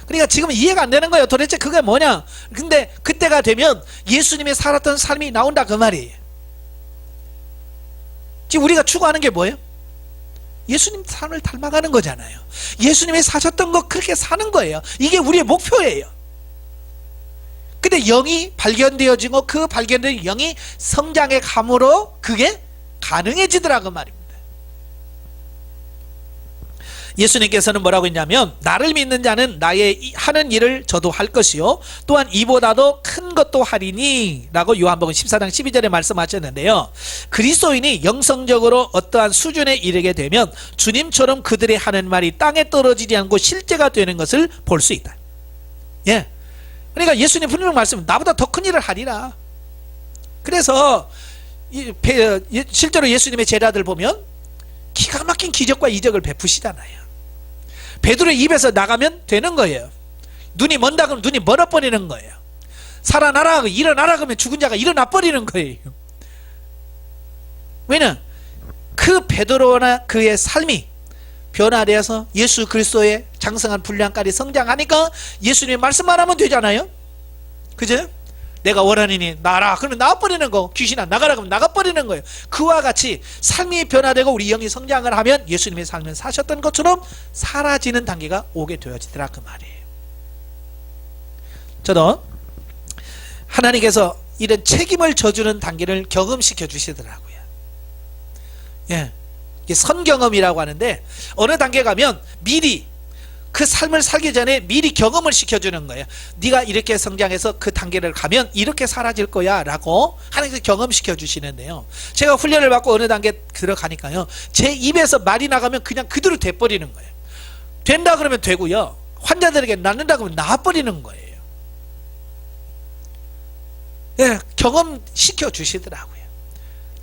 그러니까 지금 이해가 안 되는 거예요. 도대체 그게 뭐냐. 근데 그때가 되면 예수님이 살았던 삶이 나온다 그 말이에요. 지금 우리가 추구하는 게 뭐예요? 예수님 삶을 닮아가는 거잖아요. 예수님이 사셨던 거 그렇게 사는 거예요. 이게 우리의 목표예요. 근데 영이 발견되어지고 그 발견된 영이 성장의 감으로 그게 가능해지더라고 말입니다. 예수님께서는 뭐라고 했냐면 나를 믿는 자는 나의 하는 일을 저도 할 것이요 또한 이보다도 큰 것도 하리니 라고 요한복음 14장 12절에 말씀하셨는데요. 그리스도인이 영성적으로 어떠한 수준에 이르게 되면 주님처럼 그들이 하는 말이 땅에 떨어지지 않고 실제가 되는 것을 볼 수 있다. 예. 그러니까 예수님 분명 말씀 나보다 더 큰 일을 하리라. 그래서 실제로 예수님의 제자들 보면 기가 막힌 기적과 이적을 베푸시잖아요. 베드로의 입에서 나가면 되는 거예요. 눈이 먼다 그러면 눈이 멀어버리는 거예요. 살아나라 일어나라 그러면 죽은 자가 일어나 버리는 거예요. 왜냐? 그 베드로나 그의 삶이 변화되어서 예수 그리스도의 장성한 분량까지 성장하니까 예수님의 말씀만 하면 되잖아요. 그죠? 내가 원하니니 나라 그러면 나와버리는 거. 귀신아 나가라 그러면 나가버리는 거예요. 그와 같이 삶이 변화되고 우리 영이 성장을 하면 예수님의 삶을 사셨던 것처럼 사라지는 단계가 오게 되어지더라 그 말이에요. 저도 하나님께서 이런 책임을 져주는 단계를 경험시켜 주시더라고요. 예, 이게 선경험이라고 하는데 어느 단계 가면 미리 그 삶을 살기 전에 미리 경험을 시켜주는 거예요. 네가 이렇게 성장해서 그 단계를 가면 이렇게 사라질 거야 라고 하나님께서 경험시켜 주시는데요. 제가 훈련을 받고 어느 단계 들어가니까요, 제 입에서 말이 나가면 그냥 그대로 돼버리는 거예요. 된다 그러면 되고요, 환자들에게 낫는다 그러면 나아버리는 거예요. 예, 경험시켜 주시더라고요.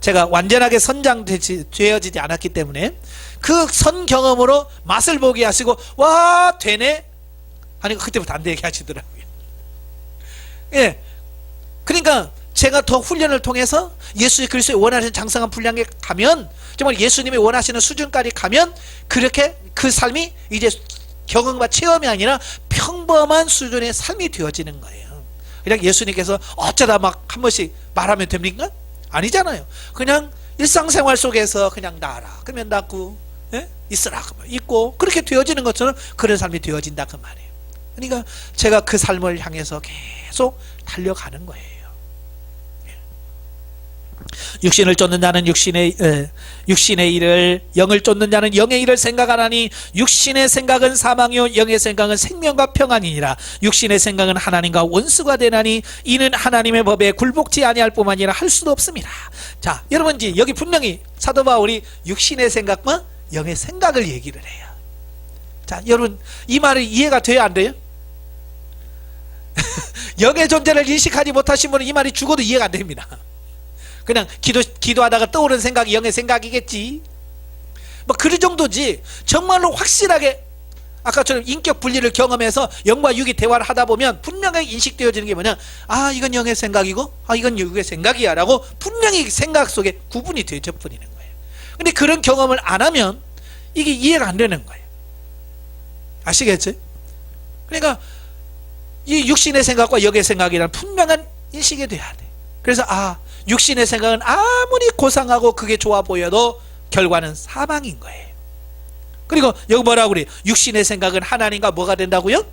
제가 완전하게 선장되어지지 않았기 때문에 그 선 경험으로 맛을 보게 하시고 와 되네 아니 그때부터 안 되게 하시더라고요. 예, 그러니까 제가 더 훈련을 통해서 예수 그리스도의 원하시는 장성한 분량에 가면 정말 예수님이 원하시는 수준까지 가면 그렇게 그 삶이 이제 경험과 체험이 아니라 평범한 수준의 삶이 되어지는 거예요. 그냥 예수님께서 어쩌다 막 한 번씩 말하면 됩니까? 아니잖아요. 그냥 일상생활 속에서 그냥 나라 그러면 낫고, 예? 있으라 그러면 있고, 그렇게 되어지는 것처럼 그런 삶이 되어진다 그 말이에요. 그러니까 제가 그 삶을 향해서 계속 달려가는 거예요. 육신을 쫓는 자는 육신의 일을, 영을 쫓는 자는 영의 일을 생각하나니 육신의 생각은 사망이요 영의 생각은 생명과 평안이니라. 육신의 생각은 하나님과 원수가 되나니 이는 하나님의 법에 굴복지 아니할 뿐만 아니라 할 수도 없습니다. 자, 여러분 이제 여기 분명히 사도 바울이 육신의 생각과 영의 생각을 얘기를 해요. 자, 여러분 이 말이 이해가 돼요 안 돼요? 영의 존재를 인식하지 못하신 분은 이 말이 죽어도 이해가 안 됩니다. 그냥 기도하다가 떠오른 생각이 영의 생각이겠지, 뭐 그런 정도지. 정말로 확실하게 아까처럼 인격 분리를 경험해서 영과 육이 대화를 하다 보면 분명하게 인식되어지는 게 뭐냐, 아 이건 영의 생각이고 아 이건 육의 생각이야 라고 분명히 생각 속에 구분이 되어져 버리는 거예요. 근데 그런 경험을 안 하면 이게 이해가 안 되는 거예요. 아시겠죠? 그러니까 이 육신의 생각과 영의 생각이라는 분명한 인식이 돼야 돼. 그래서 아 육신의 생각은 아무리 고상하고 그게 좋아 보여도 결과는 사망인 거예요. 그리고 여기 뭐라고 그래요? 육신의 생각은 하나님과 뭐가 된다고요?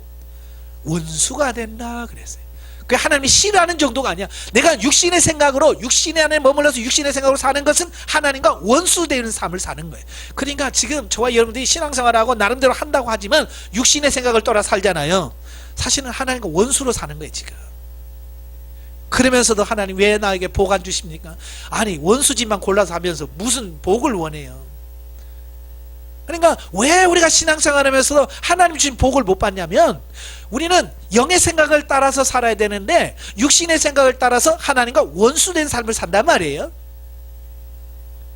원수가 된다 그랬어요. 그게 하나님이 싫어하는 정도가 아니야. 내가 육신의 생각으로 육신 안에 머물러서 육신의 생각으로 사는 것은 하나님과 원수되는 삶을 사는 거예요. 그러니까 지금 저와 여러분들이 신앙생활하고 나름대로 한다고 하지만 육신의 생각을 따라 살잖아요. 사실은 하나님과 원수로 사는 거예요 지금. 그러면서도 하나님 왜 나에게 복 안 주십니까? 아니 원수집만 골라서 하면서 무슨 복을 원해요? 그러니까 왜 우리가 신앙생활하면서도 하나님 주신 복을 못 받냐면 우리는 영의 생각을 따라서 살아야 되는데 육신의 생각을 따라서 하나님과 원수된 삶을 산단 말이에요.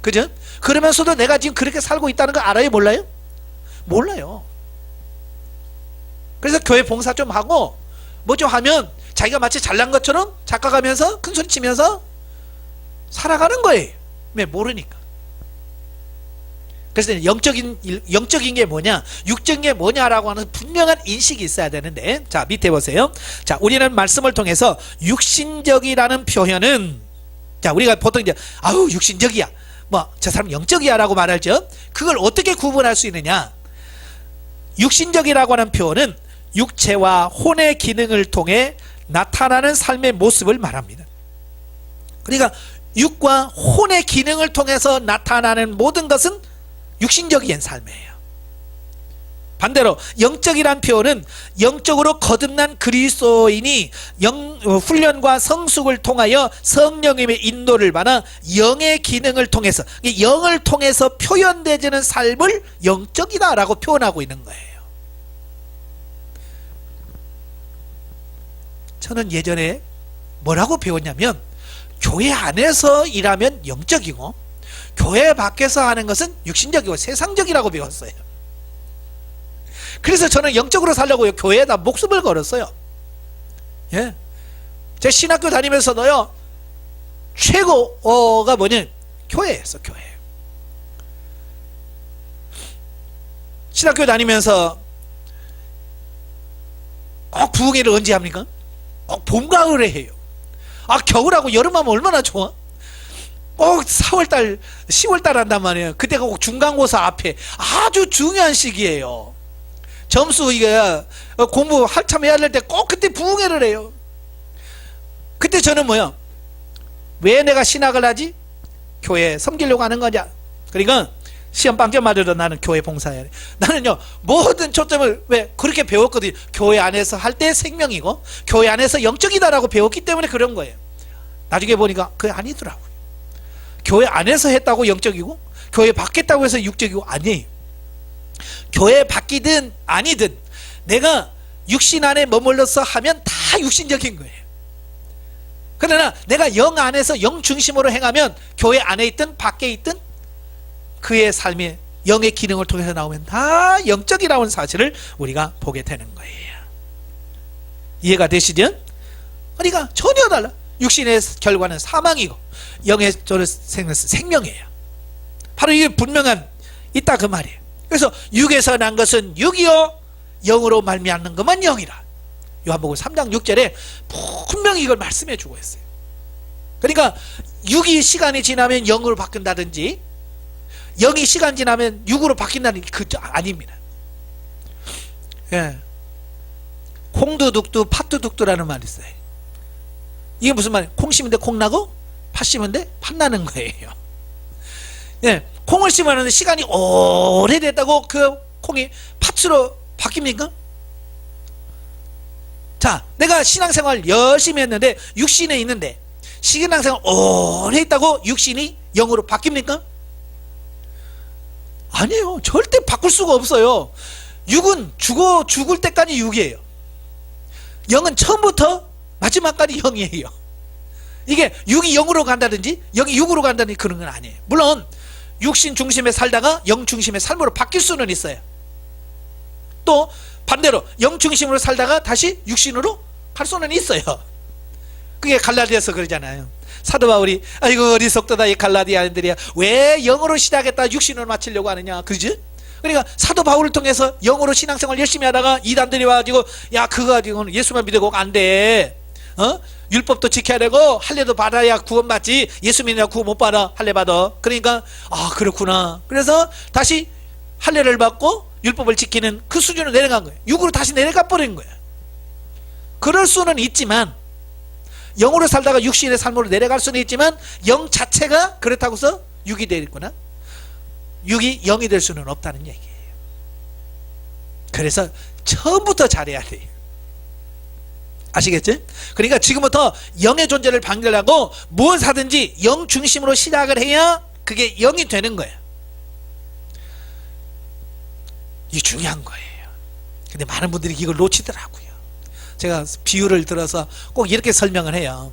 그죠? 그러면서도 내가 지금 그렇게 살고 있다는 거 알아요? 몰라요? 몰라요. 그래서 교회 봉사 좀 하고 뭐 좀 하면 자기가 마치 잘난 것처럼 작가가면서 큰소리 치면서 살아가는 거예요. 왜? 모르니까. 그래서 영적인 게 뭐냐, 육적인 게 뭐냐라고 하는 분명한 인식이 있어야 되는데, 자, 밑에 보세요. 자, 우리는 말씀을 통해서 육신적이라는 표현은, 자, 우리가 보통 이제, 아우, 육신적이야. 뭐, 저 사람 영적이야 라고 말하죠. 그걸 어떻게 구분할 수 있느냐? 육신적이라고 하는 표현은 육체와 혼의 기능을 통해 나타나는 삶의 모습을 말합니다. 그러니까 육과 혼의 기능을 통해서 나타나는 모든 것은 육신적인 삶이에요. 반대로 영적이란 표현은 영적으로 거듭난 그리스도인이 훈련과 성숙을 통하여 성령님의 인도를 받아 영의 기능을 통해서, 영을 통해서 표현되지는 삶을 영적이다라고 표현하고 있는 거예요. 저는 예전에 뭐라고 배웠냐면, 교회 안에서 일하면 영적이고 교회 밖에서 하는 것은 육신적이고 세상적이라고 배웠어요. 그래서 저는 영적으로 살려고 교회에다 목숨을 걸었어요. 예. 제 신학교 다니면서도요, 최고가 뭐냐, 교회였어. 교회. 신학교 다니면서 부흥회를 언제 합니까? 봄, 가을에 해요. 겨울하고 여름하면 얼마나 좋아? 4월달, 10월달 한단 말이에요. 그때가 꼭 중간고사 앞에 아주 중요한 시기예요. 점수, 이게 공부 한참 해야 될 때 꼭 그때 부흥회를 해요. 그때 저는 뭐야? 왜 내가 신학을 하지? 교회 섬기려고 하는 거냐? 그러니까 시험 빵점 맞으러 나는 교회 봉사해야 돼. 나는요, 모든 초점을 왜 그렇게 배웠거든요. 교회 안에서 할 때 생명이고 교회 안에서 영적이다라고 배웠기 때문에 그런 거예요. 나중에 보니까 그게 아니더라고요. 교회 안에서 했다고 영적이고 교회 밖에 했다고 해서 육적이고 아니에요. 교회 밖이든 아니든 내가 육신 안에 머물러서 하면 다 육신적인 거예요. 그러나 내가 영 안에서 영 중심으로 행하면 교회 안에 있든 밖에 있든 그의 삶이 영의 기능을 통해서 나오면 다 영적이라는 사실을 우리가 보게 되는 거예요. 이해가 되시죠? 그러니까 전혀 달라. 육신의 결과는 사망이고 영의 생명이에요. 바로 이게 분명한 있다 그 말이에요. 그래서 육에서 난 것은 육이요 영으로 말미암는 것만 영이라. 요한복음 3장 6절에 분명히 이걸 말씀해 주고 있어요. 그러니까 육이 시간이 지나면 영으로 바뀐다든지 영이 시간 지나면 육으로 바뀐다는 그 아닙니다. 예. 콩두둑두 팥두둑두라는 말이 있어요. 이게 무슨 말이에요? 콩 심은데 콩 나고 팥 심은데 팥 나는 거예요. 예. 콩을 심었는데 시간이 오래됐다고 그 콩이 팥으로 바뀝니까? 자, 내가 신앙생활 열심히 했는데 육신에 있는데 신앙생활 오래 했다고 육신이 영으로 바뀝니까? 아니에요. 절대 바꿀 수가 없어요. 육은 죽을 때까지 육이에요. 영은 처음부터 마지막까지 영이에요. 이게 육이 영으로 간다든지 영이 육으로 간다든지 그런 건 아니에요. 물론 육신 중심에 살다가 영 중심의 삶으로 바뀔 수는 있어요. 또 반대로 영 중심으로 살다가 다시 육신으로 갈 수는 있어요. 그게 갈라디아서 그러잖아요. 사도 바울이 아이고 어리석도다 이 갈라디아인들이야, 왜 영으로 시작했다 육신으로 마치려고 하느냐, 그지? 그러니까 사도 바울을 통해서 영으로 신앙생활 열심히 하다가 이단들이 와가지고 야 그거 가지고는 예수만 믿고 안 돼, 율법도 지켜야 되고 할례도 받아야 구원받지, 예수 믿으냐 구원 못 받아, 할례 받아. 그러니까 그렇구나. 그래서 다시 할례를 받고 율법을 지키는 그 수준으로 내려간 거예요. 육으로 다시 내려가 버린 거예요. 그럴 수는 있지만, 영으로 살다가 육신의 삶으로 내려갈 수는 있지만 영 자체가 그렇다고 해서 육이 되겠구나, 육이 영이 될 수는 없다는 얘기예요. 그래서 처음부터 잘해야 돼요. 아시겠지? 그러니까 지금부터 영의 존재를 방대하고 무엇 하든지 영 중심으로 시작을 해야 그게 영이 되는 거예요. 이게 중요한 거예요. 근데 많은 분들이 이걸 놓치더라고요. 제가 비유를 들어서 꼭 이렇게 설명을 해요.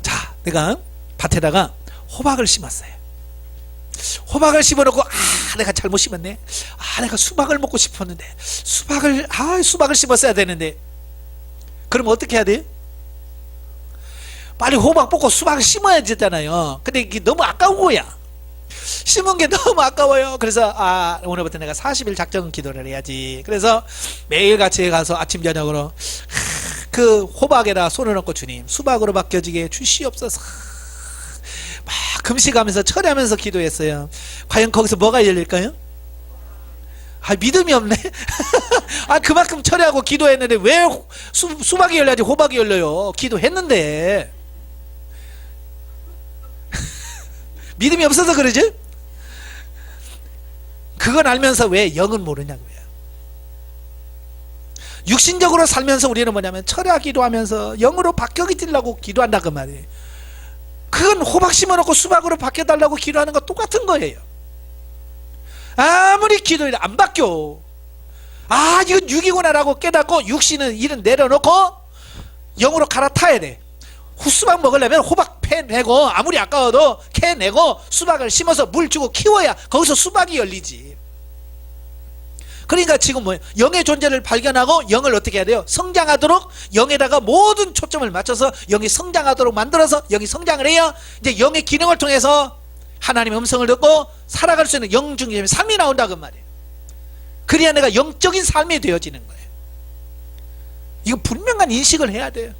자, 내가 밭에다가 호박을 심었어요. 호박을 심어놓고 내가 잘못 심었네, 내가 수박을 먹고 싶었는데 수박을 심었어야 되는데, 그럼 어떻게 해야 돼요? 빨리 호박 뽑고 수박을 심어야 되잖아요. 근데 이게 너무 아까운 거야. 심은 게 너무 아까워요. 그래서 오늘부터 내가 40일 작정 기도를 해야지. 그래서 매일같이 가서 아침 저녁으로 그 호박에다 손을 얹고 주님 수박으로 바뀌어지게 주시옵소서. 막 금식하면서 철회하면서 기도했어요. 과연 거기서 뭐가 열릴까요? 믿음이 없네. 그만큼 철회하고 기도했는데 왜 수박이 열려야지 호박이 열려요. 기도했는데 믿음이 없어서 그러지? 그건 알면서 왜 영은 모르냐고요. 육신적으로 살면서 우리는 뭐냐면 철야 기도하면서 영으로 바뀌어지려고 기도한다 그 말이에요. 그건 호박 심어놓고 수박으로 바뀌어달라고 기도하는 거 똑같은 거예요. 아무리 기도해도 안 바뀌어. 이건 육이구나라고 깨닫고 육신은 일은 내려놓고 영으로 갈아타야 돼. 수박 먹으려면 호박 패내고 아무리 아까워도 캐내고 수박을 심어서 물 주고 키워야 거기서 수박이 열리지. 그러니까 지금 영의 존재를 발견하고 영을 어떻게 해야 돼요? 성장하도록 영에다가 모든 초점을 맞춰서 영이 성장하도록 만들어서 영이 성장을 해야 이제 영의 기능을 통해서 하나님의 음성을 듣고 살아갈 수 있는 영 중심의 삶이 나온다 그 말이에요. 그래야 내가 영적인 삶이 되어지는 거예요. 이거 분명한 인식을 해야 돼요.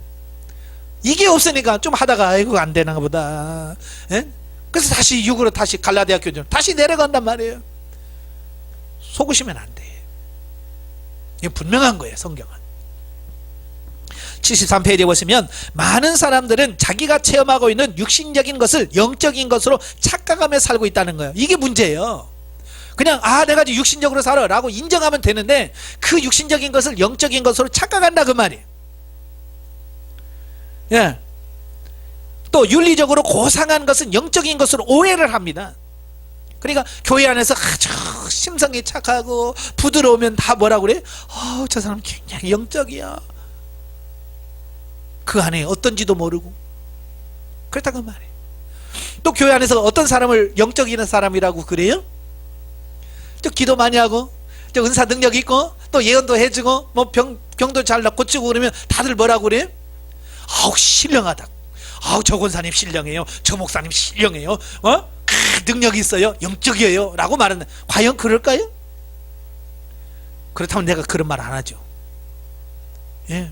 이게 없으니까 좀 하다가 이거 안 되나 보다. 에? 그래서 다시 육으로 다시 갈라디아 교전 다시 내려간단 말이에요. 속으시면 안 돼. 이게 분명한 거예요. 성경은 73페이지에 보시면 많은 사람들은 자기가 체험하고 있는 육신적인 것을 영적인 것으로 착각하며 살고 있다는 거예요. 이게 문제예요. 그냥 내가 이제 육신적으로 살아 라고 인정하면 되는데 그 육신적인 것을 영적인 것으로 착각한다 그 말이에요. 예. 또 윤리적으로 고상한 것은 영적인 것으로 오해를 합니다. 그러니까 교회 안에서 아주 심성이 착하고 부드러우면 다 뭐라고 그래? 저 사람 굉장히 영적이야. 그 안에 어떤지도 모르고 그렇다고 말해. 또 교회 안에서 어떤 사람을 영적인 사람이라고 그래요? 또 기도 많이 하고 또 은사 능력 있고 또 예언도 해주고 뭐 병도 잘 고치고 그러면 다들 뭐라고 그래? 신령하다. 저 권사님 신령해요. 저 목사님 신령해요. 능력이 있어요. 영적이에요. 라고 말하는 과연 그럴까요? 그렇다면 내가 그런 말 안 하죠. 예.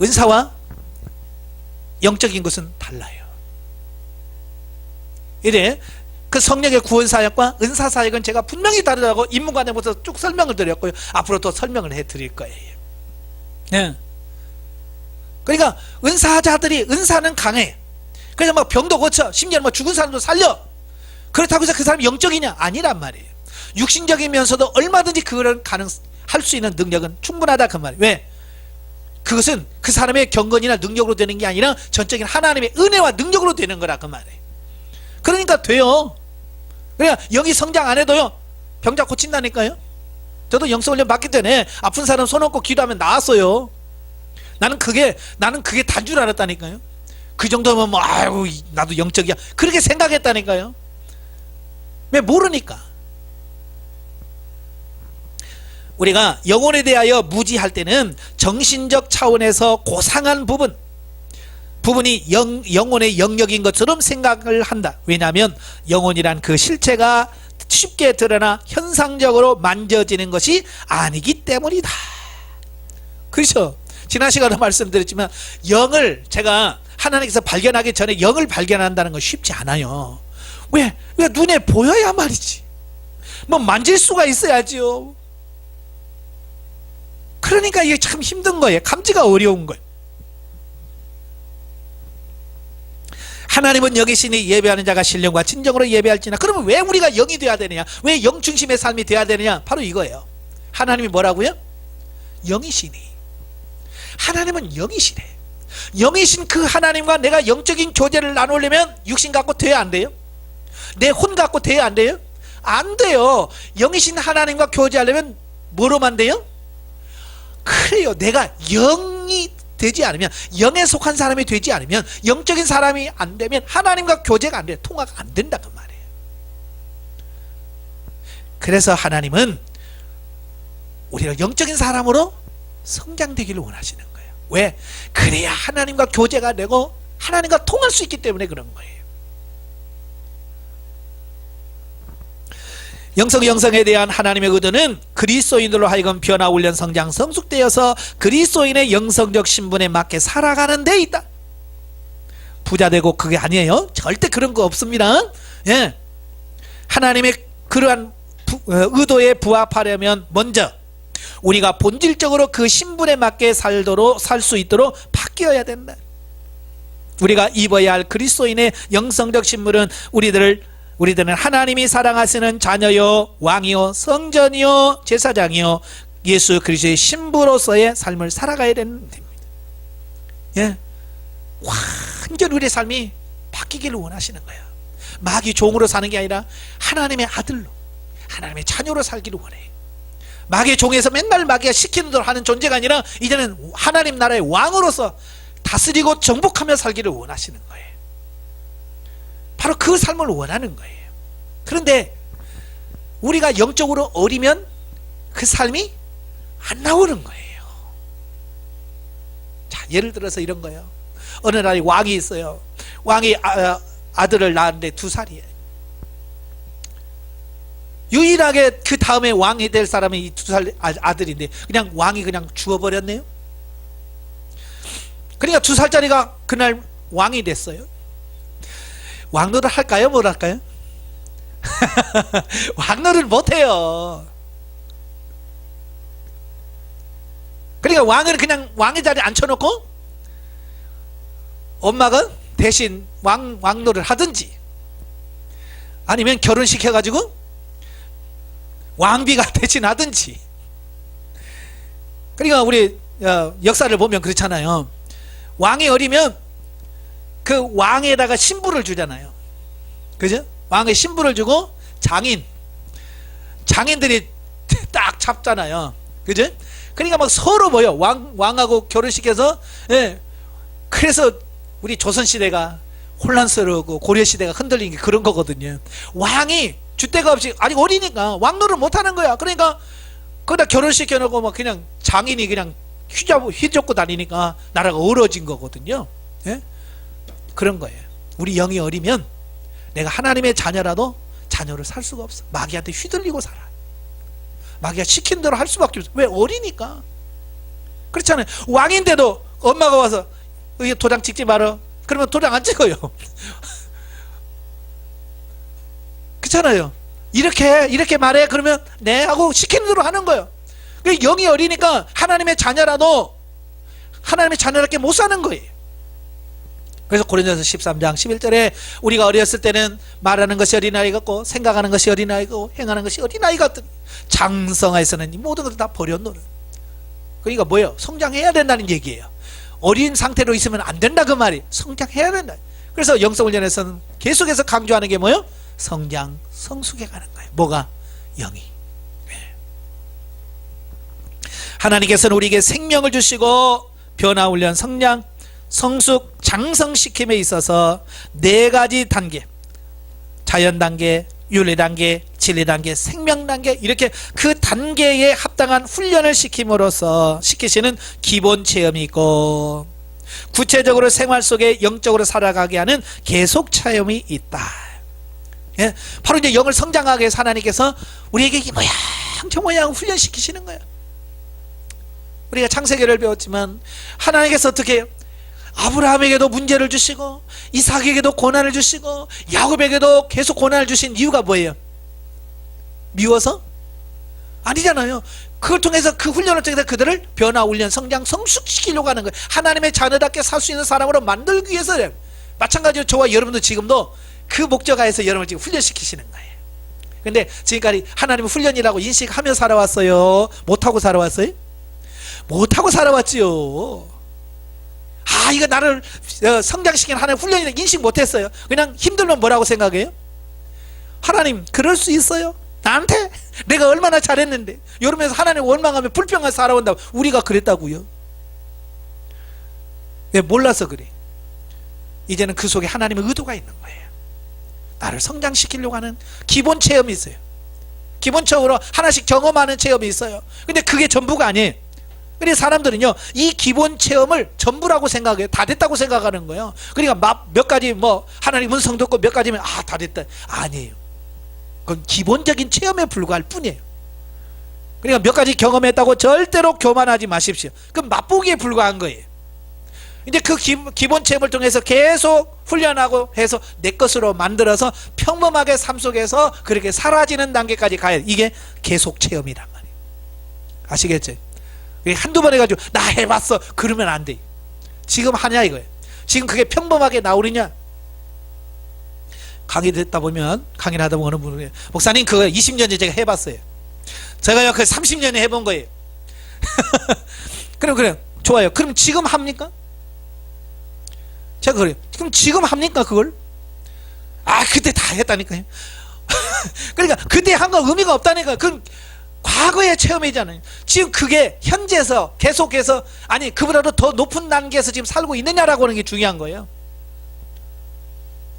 은사와 영적인 것은 달라요. 이래 그 성령의 구원사역과 은사사역은 제가 분명히 다르다고 입문관에부터 쭉 설명을 드렸고요. 앞으로 또 설명을 해드릴 거예요. 네. 그러니까 은사자들이 은사는 강해. 그래서 막 병도 고쳐 심지어 뭐 죽은 사람도 살려. 그렇다고 해서 그 사람이 영적이냐? 아니란 말이에요. 육신적이면서도 얼마든지 그걸 할 수 있는 능력은 충분하다 그 말이에요. 왜? 그것은 그 사람의 경건이나 능력으로 되는 게 아니라 전적인 하나님의 은혜와 능력으로 되는 거라 그 말이에요. 그러니까 돼요. 그러니까 영이 성장 안 해도요 병자 고친다니까요. 저도 영성훈련 받기 전에 아픈 사람 손 얹고 기도하면 나았어요. 나는 그게 단 줄 알았다니까요. 그 정도면 뭐 나도 영적이야 그렇게 생각했다니까요. 왜? 모르니까. 우리가 영혼에 대하여 무지할 때는 정신적 차원에서 고상한 부분이 영혼의 영역인 것처럼 생각을 한다. 왜냐하면 영혼이란 그 실체가 쉽게 드러나 현상적으로 만져지는 것이 아니기 때문이다. 그렇죠? 지난 시간에 말씀드렸지만 영을 제가 하나님께서 발견하기 전에 영을 발견한다는 건 쉽지 않아요. 왜? 눈에 보여야 말이지. 뭐 만질 수가 있어야지요. 그러니까 이게 참 힘든 거예요. 감지가 어려운 거예요. 하나님은 영이시니 예배하는 자가 신령과 진정으로 예배할지나. 그러면 왜 우리가 영이 되어야 되느냐? 왜 영 중심의 삶이 되어야 되느냐? 바로 이거예요. 하나님이 뭐라고요? 영이시니. 하나님은 영이시래. 영이신 그 하나님과 내가 영적인 교제를 나누려면 육신 갖고 돼야 안 돼요? 내 혼 갖고 돼야 안 돼요? 안 돼요. 영이신 하나님과 교제하려면 뭐로만 돼요? 그래요. 내가 영이 되지 않으면, 영에 속한 사람이 되지 않으면, 영적인 사람이 안 되면 하나님과 교제가 안 돼요. 통화가 안 된다 그 말이에요. 그래서 하나님은 우리가 영적인 사람으로 성장되기를 원하시는 거예요. 왜? 그래야 하나님과 교제가 되고 하나님과 통할 수 있기 때문에 그런 거예요. 영성에 대한 하나님의 의도는 그리스도인들로 하여금 변화 훈련 성장 성숙되어서 그리스도인의 영성적 신분에 맞게 살아가는 데 있다. 부자 되고 그게 아니에요. 절대 그런 거 없습니다. 예. 하나님의 그러한 의도에 부합하려면 먼저 우리가 본질적으로 그 신분에 맞게 살 수 있도록 바뀌어야 된다. 우리가 입어야 할 그리스도인의 영성적 신분은 우리들은 하나님이 사랑하시는 자녀요, 왕이요, 성전이요, 제사장이요, 예수 그리스도의 신부로서의 삶을 살아가야 됩니다. 예, 완전 우리의 삶이 바뀌기를 원하시는 거예요. 마귀 종으로 사는 게 아니라 하나님의 아들로, 하나님의 자녀로 살기를 원해요. 마귀의 종에서 맨날 마귀가 시키는 대로 하는 존재가 아니라 이제는 하나님 나라의 왕으로서 다스리고 정복하며 살기를 원하시는 거예요. 바로 그 삶을 원하는 거예요. 그런데 우리가 영적으로 어리면 그 삶이 안 나오는 거예요. 자, 예를 들어서 이런 거예요. 어느 날에 왕이 있어요. 왕이 아들을 낳았는데 2살이에요. 유일하게 그 다음에 왕이 될 사람이 이 2살 아들인데 그냥 왕이 그냥 죽어버렸네요. 그러니까 2살짜리가 그날 왕이 됐어요. 왕노를 할까요? 뭘 할까요? 왕노를 못해요. 그러니까 왕을 그냥 왕의 자리에 앉혀놓고 엄마가 대신 왕노를 하든지 아니면 결혼시켜가지고 왕비가 대신하든지. 그러니까 우리 역사를 보면 그렇잖아요. 왕이 어리면 그 왕에다가 신부를 주잖아요. 그죠? 왕의 신부를 주고 장인들이 딱 잡잖아요. 그죠? 그러니까 막 서로 모여 왕하고 결혼시켜서. 예. 그래서 우리 조선시대가 혼란스러우고 고려시대가 흔들린 게 그런 거거든요. 왕이 줏대가 없이 아직 어리니까 왕노를 못하는 거야. 그러니까 거기다 결혼시켜놓고 막 그냥 장인이 그냥 휘젓고 다니니까 나라가 어려워진 거거든요. 예? 그런 거예요. 우리 영이 어리면 내가 하나님의 자녀라도 자녀를 살 수가 없어. 마귀한테 휘둘리고 살아. 마귀가 시킨 대로 할 수밖에 없어. 왜? 어리니까. 그렇잖아요. 왕인데도 엄마가 와서 여기 도장 찍지 마라. 그러면 도장 안 찍어요. 그렇잖아요. 이렇게 말해. 그러면 네 하고 시키는 대로 하는 거예요. 영이 어리니까 하나님의 자녀라도 하나님의 자녀답게 못 사는 거예요. 그래서 고린도전서 13장 11절에 우리가 어렸을 때는 말하는 것이 어린아이 같고 생각하는 것이 어린아이 같고 행하는 것이 어린아이 같더니 장성하에서는 이 모든 것을 다 버렸노라. 그러니까 뭐예요? 성장해야 된다는 얘기예요. 어린 상태로 있으면 안 된다 그 말이. 성장해야 된다. 그래서 영성훈련에서는 계속해서 강조하는 게 뭐예요? 성장, 성숙해 가는 거예요. 뭐가? 영이. 하나님께서는 우리에게 생명을 주시고 변화훈련, 성장, 성숙, 장성시킴에 있어서 4가지 단계, 자연단계, 윤리단계, 진리단계, 생명단계, 이렇게 그 단계에 합당한 훈련을 시키시는 기본 체험이 있고 구체적으로 생활 속에 영적으로 살아가게 하는 계속 체험이 있다. 예? 바로 이제 영을 성장하게 해서 하나님께서 우리에게 이 모양 저 모양 훈련시키시는 거예요. 우리가 창세기를 배웠지만 하나님께서 어떻게 아브라함에게도 문제를 주시고 이삭에게도 고난을 주시고 야곱에게도 계속 고난을 주신 이유가 뭐예요? 미워서? 아니잖아요. 그걸 통해서 그 훈련을 통해서 그들을 변화, 훈련, 성장, 성숙시키려고 하는 거예요. 하나님의 자녀답게 살 수 있는 사람으로 만들기 위해서요. 마찬가지로 저와 여러분도 지금도 그 목적하에서 여러분을 지금 훈련시키시는 거예요. 근데 지금까지 하나님의 훈련이라고 인식하며 살아왔어요? 못하고 살아왔어요? 못하고 살아왔지요. 이거 나를 성장시키는 하나님의 훈련이라 인식 못했어요. 그냥 힘들면 뭐라고 생각해요? 하나님 그럴 수 있어요? 나한테? 내가 얼마나 잘했는데. 이러면서 하나님 원망하며 불평하며 살아온다고. 우리가 그랬다고요? 왜? 몰라서 그래. 이제는 그 속에 하나님의 의도가 있는 거예요. 나를 성장시키려고 하는 기본 체험이 있어요. 기본적으로 하나씩 경험하는 체험이 있어요. 근데 그게 전부가 아니에요. 그래서 사람들은요 이 기본 체험을 전부라고 생각해요. 다 됐다고 생각하는 거예요. 그러니까 몇 가지 하나님 음성 듣고 몇 가지면 다 됐다. 아니에요. 그건 기본적인 체험에 불과할 뿐이에요. 그러니까 몇 가지 경험했다고 절대로 교만하지 마십시오. 그건 맛보기에 불과한 거예요. 이제 그 기본 체험을 통해서 계속 훈련하고 해서 내 것으로 만들어서 평범하게 삶 속에서 그렇게 사라지는 단계까지 가야 돼. 이게 계속 체험이란 말이에요. 아시겠죠? 한두 번 해가지고 나 해봤어 그러면 안 돼. 지금 하냐 이거예요. 지금 그게 평범하게 나오느냐. 강의 듣다 보면, 강의를 하다 보면 어느 분이 목사님 그거 20년 전에 제가 해봤어요. 제가요 그 30년에 해본 거예요. 그럼 그래 좋아요. 그럼 지금 합니까? 제가 그래요. 그럼 지금 합니까 그걸? 아 그때 다 했다니까요. 그러니까 그때 한 거 의미가 없다니까. 그건 과거의 체험이잖아요. 지금 그게 현재에서 계속해서 아니 그보다도 더 높은 단계에서 지금 살고 있느냐라고 하는 게 중요한 거예요.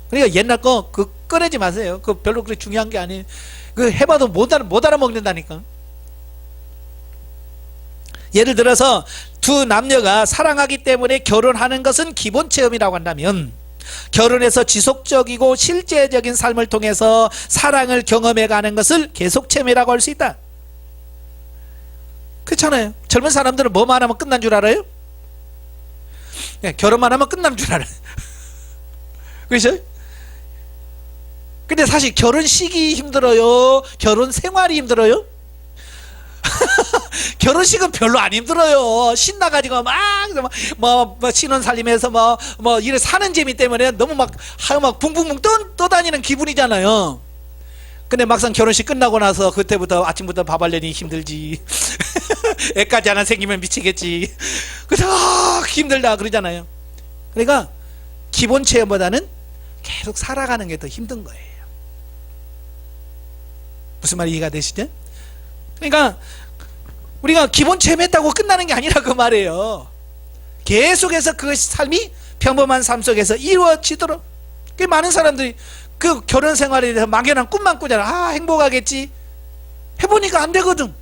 그러니까 옛날 거 그 꺼내지 마세요. 그 별로 그렇게 중요한 게 아니에요. 그 해봐도 못 알아먹는다니까. 예를 들어서 두 남녀가 사랑하기 때문에 결혼하는 것은 기본 체험이라고 한다면, 결혼해서 지속적이고 실제적인 삶을 통해서 사랑을 경험해가는 것을 계속 체험이라고 할 수 있다. 그렇잖아요. 젊은 사람들은 뭐만 하면 끝난 줄 알아요? 네, 결혼만 하면 끝난 줄 알아요. 그렇죠? 근데 사실 결혼식이 힘들어요? 결혼 생활이 힘들어요? 결혼식은 별로 안 힘들어요. 신나가지고 뭐 신혼 살림에서 뭐 이래 사는 재미 때문에 너무 막 붕붕붕 떠다니는 기분이잖아요. 근데 막상 결혼식 끝나고 나서 그때부터 아침부터 밥 하려니 힘들지. 애까지 하나 생기면 미치겠지. 그래서 힘들다 그러잖아요. 그러니까 기본 체험보다는 계속 살아가는 게 더 힘든 거예요. 무슨 말이 이해가 되시죠? 그러니까 우리가 기본 체험했다고 끝나는 게 아니라 그 말이에요. 계속해서 그 삶이 평범한 삶 속에서 이루어지도록. 꽤 많은 사람들이 그 결혼 생활에 대해서 막연한 꿈만 꾸잖아. 아 행복하겠지. 해보니까 안 되거든.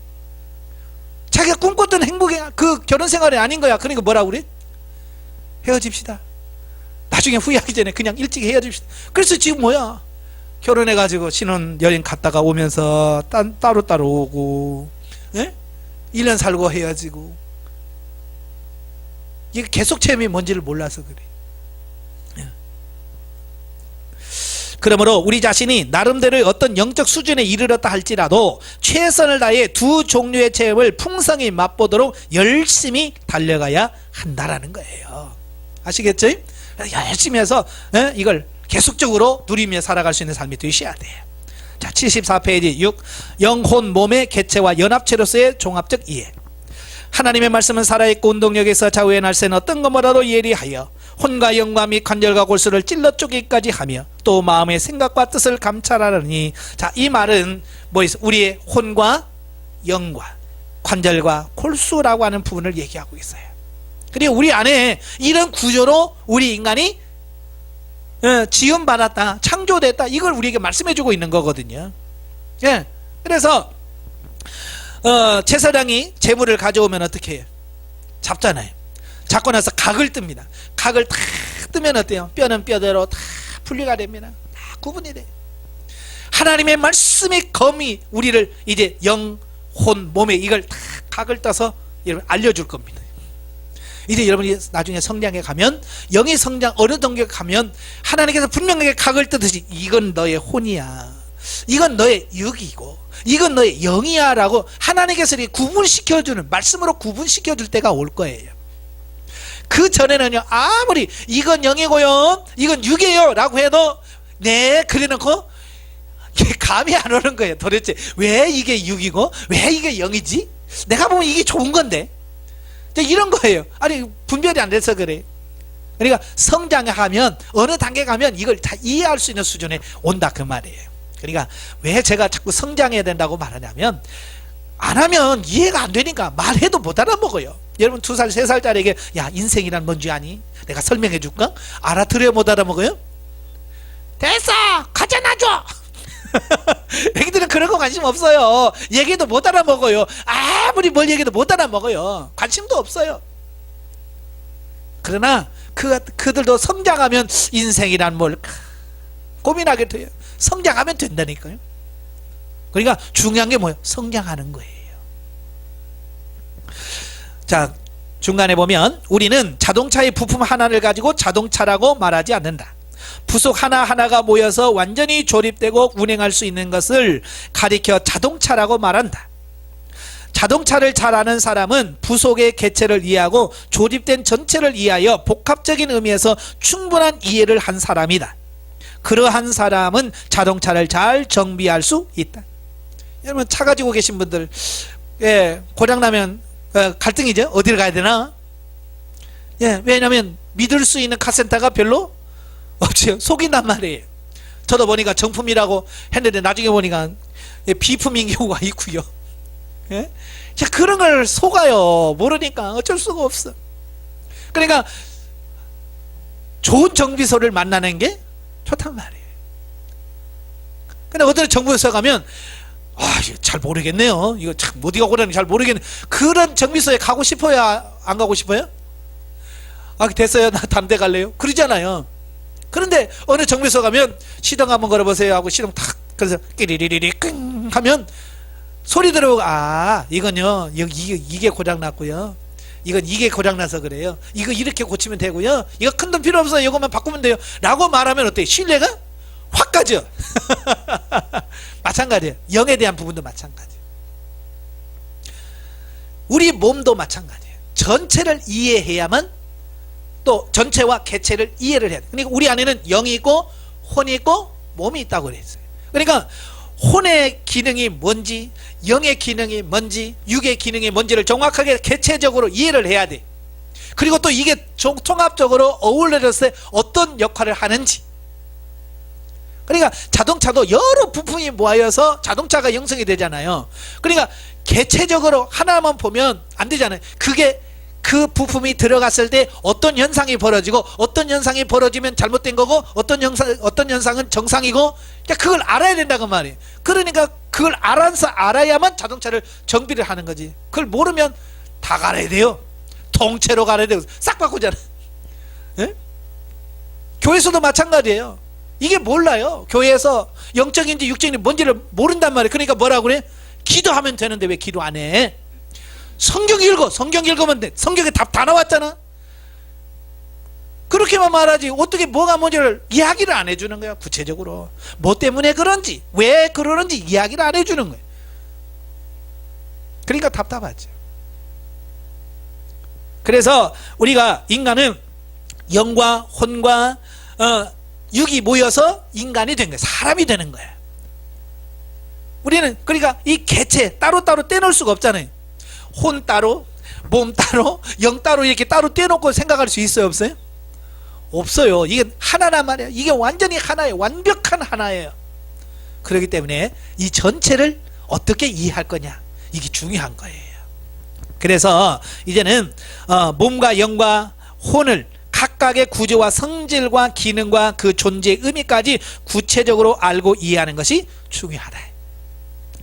자기가 꿈꿨던 행복이 그 결혼 생활이 아닌 거야. 그러니까 뭐라고 그래? 헤어집시다. 나중에 후회하기 전에 그냥 일찍 헤어집시다. 그래서 지금 뭐야? 결혼해가지고 신혼 여행 갔다가 오면서 따로따로 오고, 예? 1년 살고 헤어지고. 이게 계속 체험이 뭔지를 몰라서 그래. 예. 그러므로 우리 자신이 나름대로의 어떤 영적 수준에 이르렀다 할지라도 최선을 다해 두 종류의 체험을 풍성히 맛보도록 열심히 달려가야 한다라는 거예요. 아시겠죠? 열심히 해서 이걸 계속적으로 누리며 살아갈 수 있는 삶이 되셔야 돼요. 자, 74페이지 6. 영혼 몸의 개체와 연합체로서의 종합적 이해. 하나님의 말씀은 살아있고 운동력에서 좌우의 새는 어떤 것보다도 예리하여 혼과 영과 및 관절과 골수를 찔러 쪼개기까지 하며 또 마음의 생각과 뜻을 감찰하느니. 자, 이 말은 뭐 있어? 우리의 혼과 영과 관절과 골수라고 하는 부분을 얘기하고 있어요. 그리고 우리 안에 이런 구조로 우리 인간이 지음받았다, 창조됐다, 이걸 우리에게 말씀해주고 있는 거거든요. 예. 그래서 제사장이 제물을 가져오면 어떻게 해요? 잡잖아요. 잡고 나서 각을 뜹니다. 각을 다 뜨면 어때요? 뼈는 뼈대로 다 분리가 됩니다. 다 구분이 돼요. 하나님의 말씀의 검이 우리를 이제 영, 혼, 몸에 이걸 다 각을 떠서 여러분 알려줄 겁니다. 이제 여러분이 나중에 성장에 가면, 영의 성장 어느 단계에 가면 하나님께서 분명하게 각을 뜨듯이 이건 너의 혼이야, 이건 너의 육이고 이건 너의 영이야 라고 하나님께서 구분시켜주는, 말씀으로 구분시켜줄 때가 올 거예요. 그 전에는요, 아무리 이건 영이고요 이건 육이에요 라고 해도 네 그래놓고 감이 안 오는 거예요. 도대체 왜 이게 육이고 왜 이게 영이지? 내가 보면 이게 좋은 건데, 이런 거예요. 아니 분별이 안 돼서 그래. 그러니까 성장하면 어느 단계 가면 이걸 다 이해할 수 있는 수준에 온다 그 말이에요. 그러니까 왜 제가 자꾸 성장해야 된다고 말하냐면, 안 하면 이해가 안 되니까. 말해도 못 알아먹어요. 여러분 2살 3살짜리에게 야 인생이란 뭔지 아니? 내가 설명해 줄까? 알아들어야 못 알아먹어요? 됐어 가져 놔줘. 애기들은 그런 거 관심 없어요. 얘기도 못 알아먹어요. 아무리 뭘 얘기도 못 알아먹어요. 관심도 없어요. 그러나 그들도 성장하면 인생이란 뭘 고민하게 돼요. 성장하면 된다니까요. 그러니까 중요한 게 뭐예요? 성장하는 거예요. 자, 중간에 보면 우리는 자동차의 부품 하나를 가지고 자동차라고 말하지 않는다. 부속 하나하나가 모여서 완전히 조립되고 운행할 수 있는 것을 가리켜 자동차라고 말한다. 자동차를 잘 아는 사람은 부속의 개체를 이해하고 조립된 전체를 이해하여 복합적인 의미에서 충분한 이해를 한 사람이다. 그러한 사람은 자동차를 잘 정비할 수 있다. 여러분, 차 가지고 계신 분들, 고장나면 갈등이죠. 어디를 가야 되나? 왜냐하면 믿을 수 있는 카센터가 별로 없죠. 속인단 말이에요. 저도 보니까 정품이라고 했는데 나중에 보니까 비품인 경우가 있고요. 그런 걸 속아요. 모르니까 어쩔 수가 없어. 그러니까 좋은 정비소를 만나는 게 좋단 말이에요. 근데 어떤 정비소에 가면 잘 모르겠네요. 이거 참 어디가 오라는지 잘 모르겠네. 그런 정비소에 가고 싶어요? 안 가고 싶어요? 됐어요. 나 다른 데 갈래요. 그러잖아요. 그런데 어느 정비소 가면 시동 한번 걸어보세요 하고 시동 탁 그래서 끼리리리리 끙 하면 소리 들어보고 이건요 이게 고장났고요, 이건 이게 고장나서 그래요, 이거 이렇게 고치면 되고요, 이거 큰 돈 필요 없어요, 이것만 바꾸면 돼요 라고 말하면 어때요? 신뢰가 확 가죠. 마찬가지예요. 영에 대한 부분도 마찬가지예요. 우리 몸도 마찬가지예요. 전체를 이해해야만 또 전체와 개체를 이해를 해야 돼요. 그러니까 우리 안에는 영이 있고 혼이 있고 몸이 있다고 그랬어요. 그러니까 혼의 기능이 뭔지, 영의 기능이 뭔지, 육의 기능이 뭔지를 정확하게 개체적으로 이해를 해야 돼. 그리고 또 이게 통합적으로 어울려졌을 때 어떤 역할을 하는지. 그러니까 자동차도 여러 부품이 모여서 자동차가 형성이 되잖아요. 그러니까 개체적으로 하나만 보면 안 되잖아요. 그게 그 부품이 들어갔을 때 어떤 현상이 벌어지고 어떤 현상이 벌어지면 잘못된 거고 어떤 현상은 정상이고, 그러니까 그걸 알아야 된다고 말이에요. 그러니까 그걸 알아야만 자동차를 정비를 하는 거지. 그걸 모르면 다 갈아야 돼요. 통째로 갈아야 되고 싹 바꾸잖아. 교회에서도 마찬가지예요. 이게 몰라요. 교회에서 영적인지 육적인지 뭔지를 모른단 말이에요. 그러니까 뭐라고 그래? 기도하면 되는데 왜 기도 안 해? 성경 읽어. 성경 읽으면 돼. 성경에 답 다 나왔잖아. 그렇게만 말하지 어떻게 뭐가 뭔지를 이야기를 안 해주는 거야. 구체적으로 뭐 때문에 그런지 왜 그러는지 이야기를 안 해주는 거야. 그러니까 답답하죠. 그래서 우리가 인간은 영과 혼과 육이 모여서 인간이 된 거야. 사람이 되는 거야. 우리는 그러니까 이 개체 따로따로 떼놓을 수가 없잖아요. 혼 따로, 몸 따로, 영 따로 이렇게 따로 떼놓고 생각할 수 있어요? 없어요? 없어요. 이게 하나란 말이에요. 이게 완전히 하나예요. 완벽한 하나예요. 그렇기 때문에 이 전체를 어떻게 이해할 거냐, 이게 중요한 거예요. 그래서 이제는 몸과 영과 혼을 각각의 구조와 성질과 기능과 그 존재의 의미까지 구체적으로 알고 이해하는 것이 중요하다.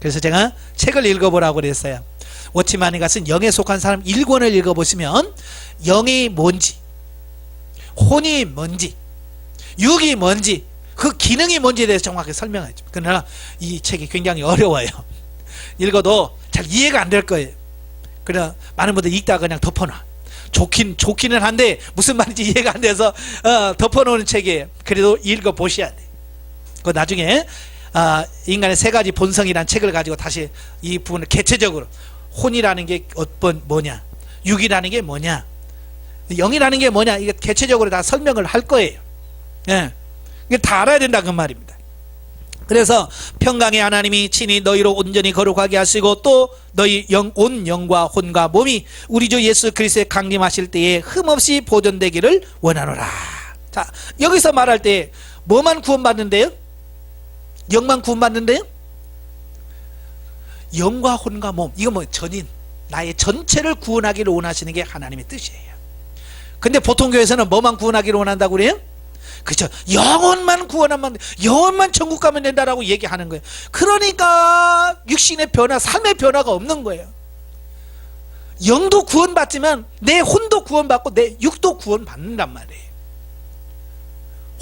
그래서 제가 책을 읽어보라고 그랬어요. 워치만이가 쓴 영에 속한 사람 1권을 읽어보시면 영이 뭔지, 혼이 뭔지, 육이 뭔지, 그 기능이 뭔지에 대해서 정확하게 설명하죠. 그러나 이 책이 굉장히 어려워요. 읽어도 잘 이해가 안 될 거예요. 그러나 많은 분들이 읽다가 그냥 덮어놔. 좋기는 한데 무슨 말인지 이해가 안 돼서 덮어놓는 책이에요. 그래도 읽어보셔야 돼. 그 나중에 인간의 세 가지 본성이라는 책을 가지고 다시 이 부분을 개체적으로, 혼이라는 게 뭐냐, 육이라는 게 뭐냐, 영이라는 게 뭐냐, 이게 개체적으로 다 설명을 할 거예요. 이게 다 알아야 된다 그 말입니다. 그래서 평강의 하나님이 친히 너희로 온전히 거룩하게 하시고 또 너희 온 영과 혼과 몸이 우리 주 예수 그리스도의 강림하실 때에 흠없이 보존되기를 원하노라. 자, 여기서 말할 때 뭐만 구원받는데요? 영만 구원받는데요? 영과 혼과 몸, 이거 뭐 전인, 나의 전체를 구원하기를 원하시는 게 하나님의 뜻이에요. 근데 보통 교회에서는 뭐만 구원하기를 원한다고 그래요? 그렇죠. 영혼만 구원하면, 영혼만 천국 가면 된다라고 얘기하는 거예요. 그러니까 육신의 변화, 삶의 변화가 없는 거예요. 영도 구원받지만 내 혼도 구원받고 내 육도 구원받는단 말이에요.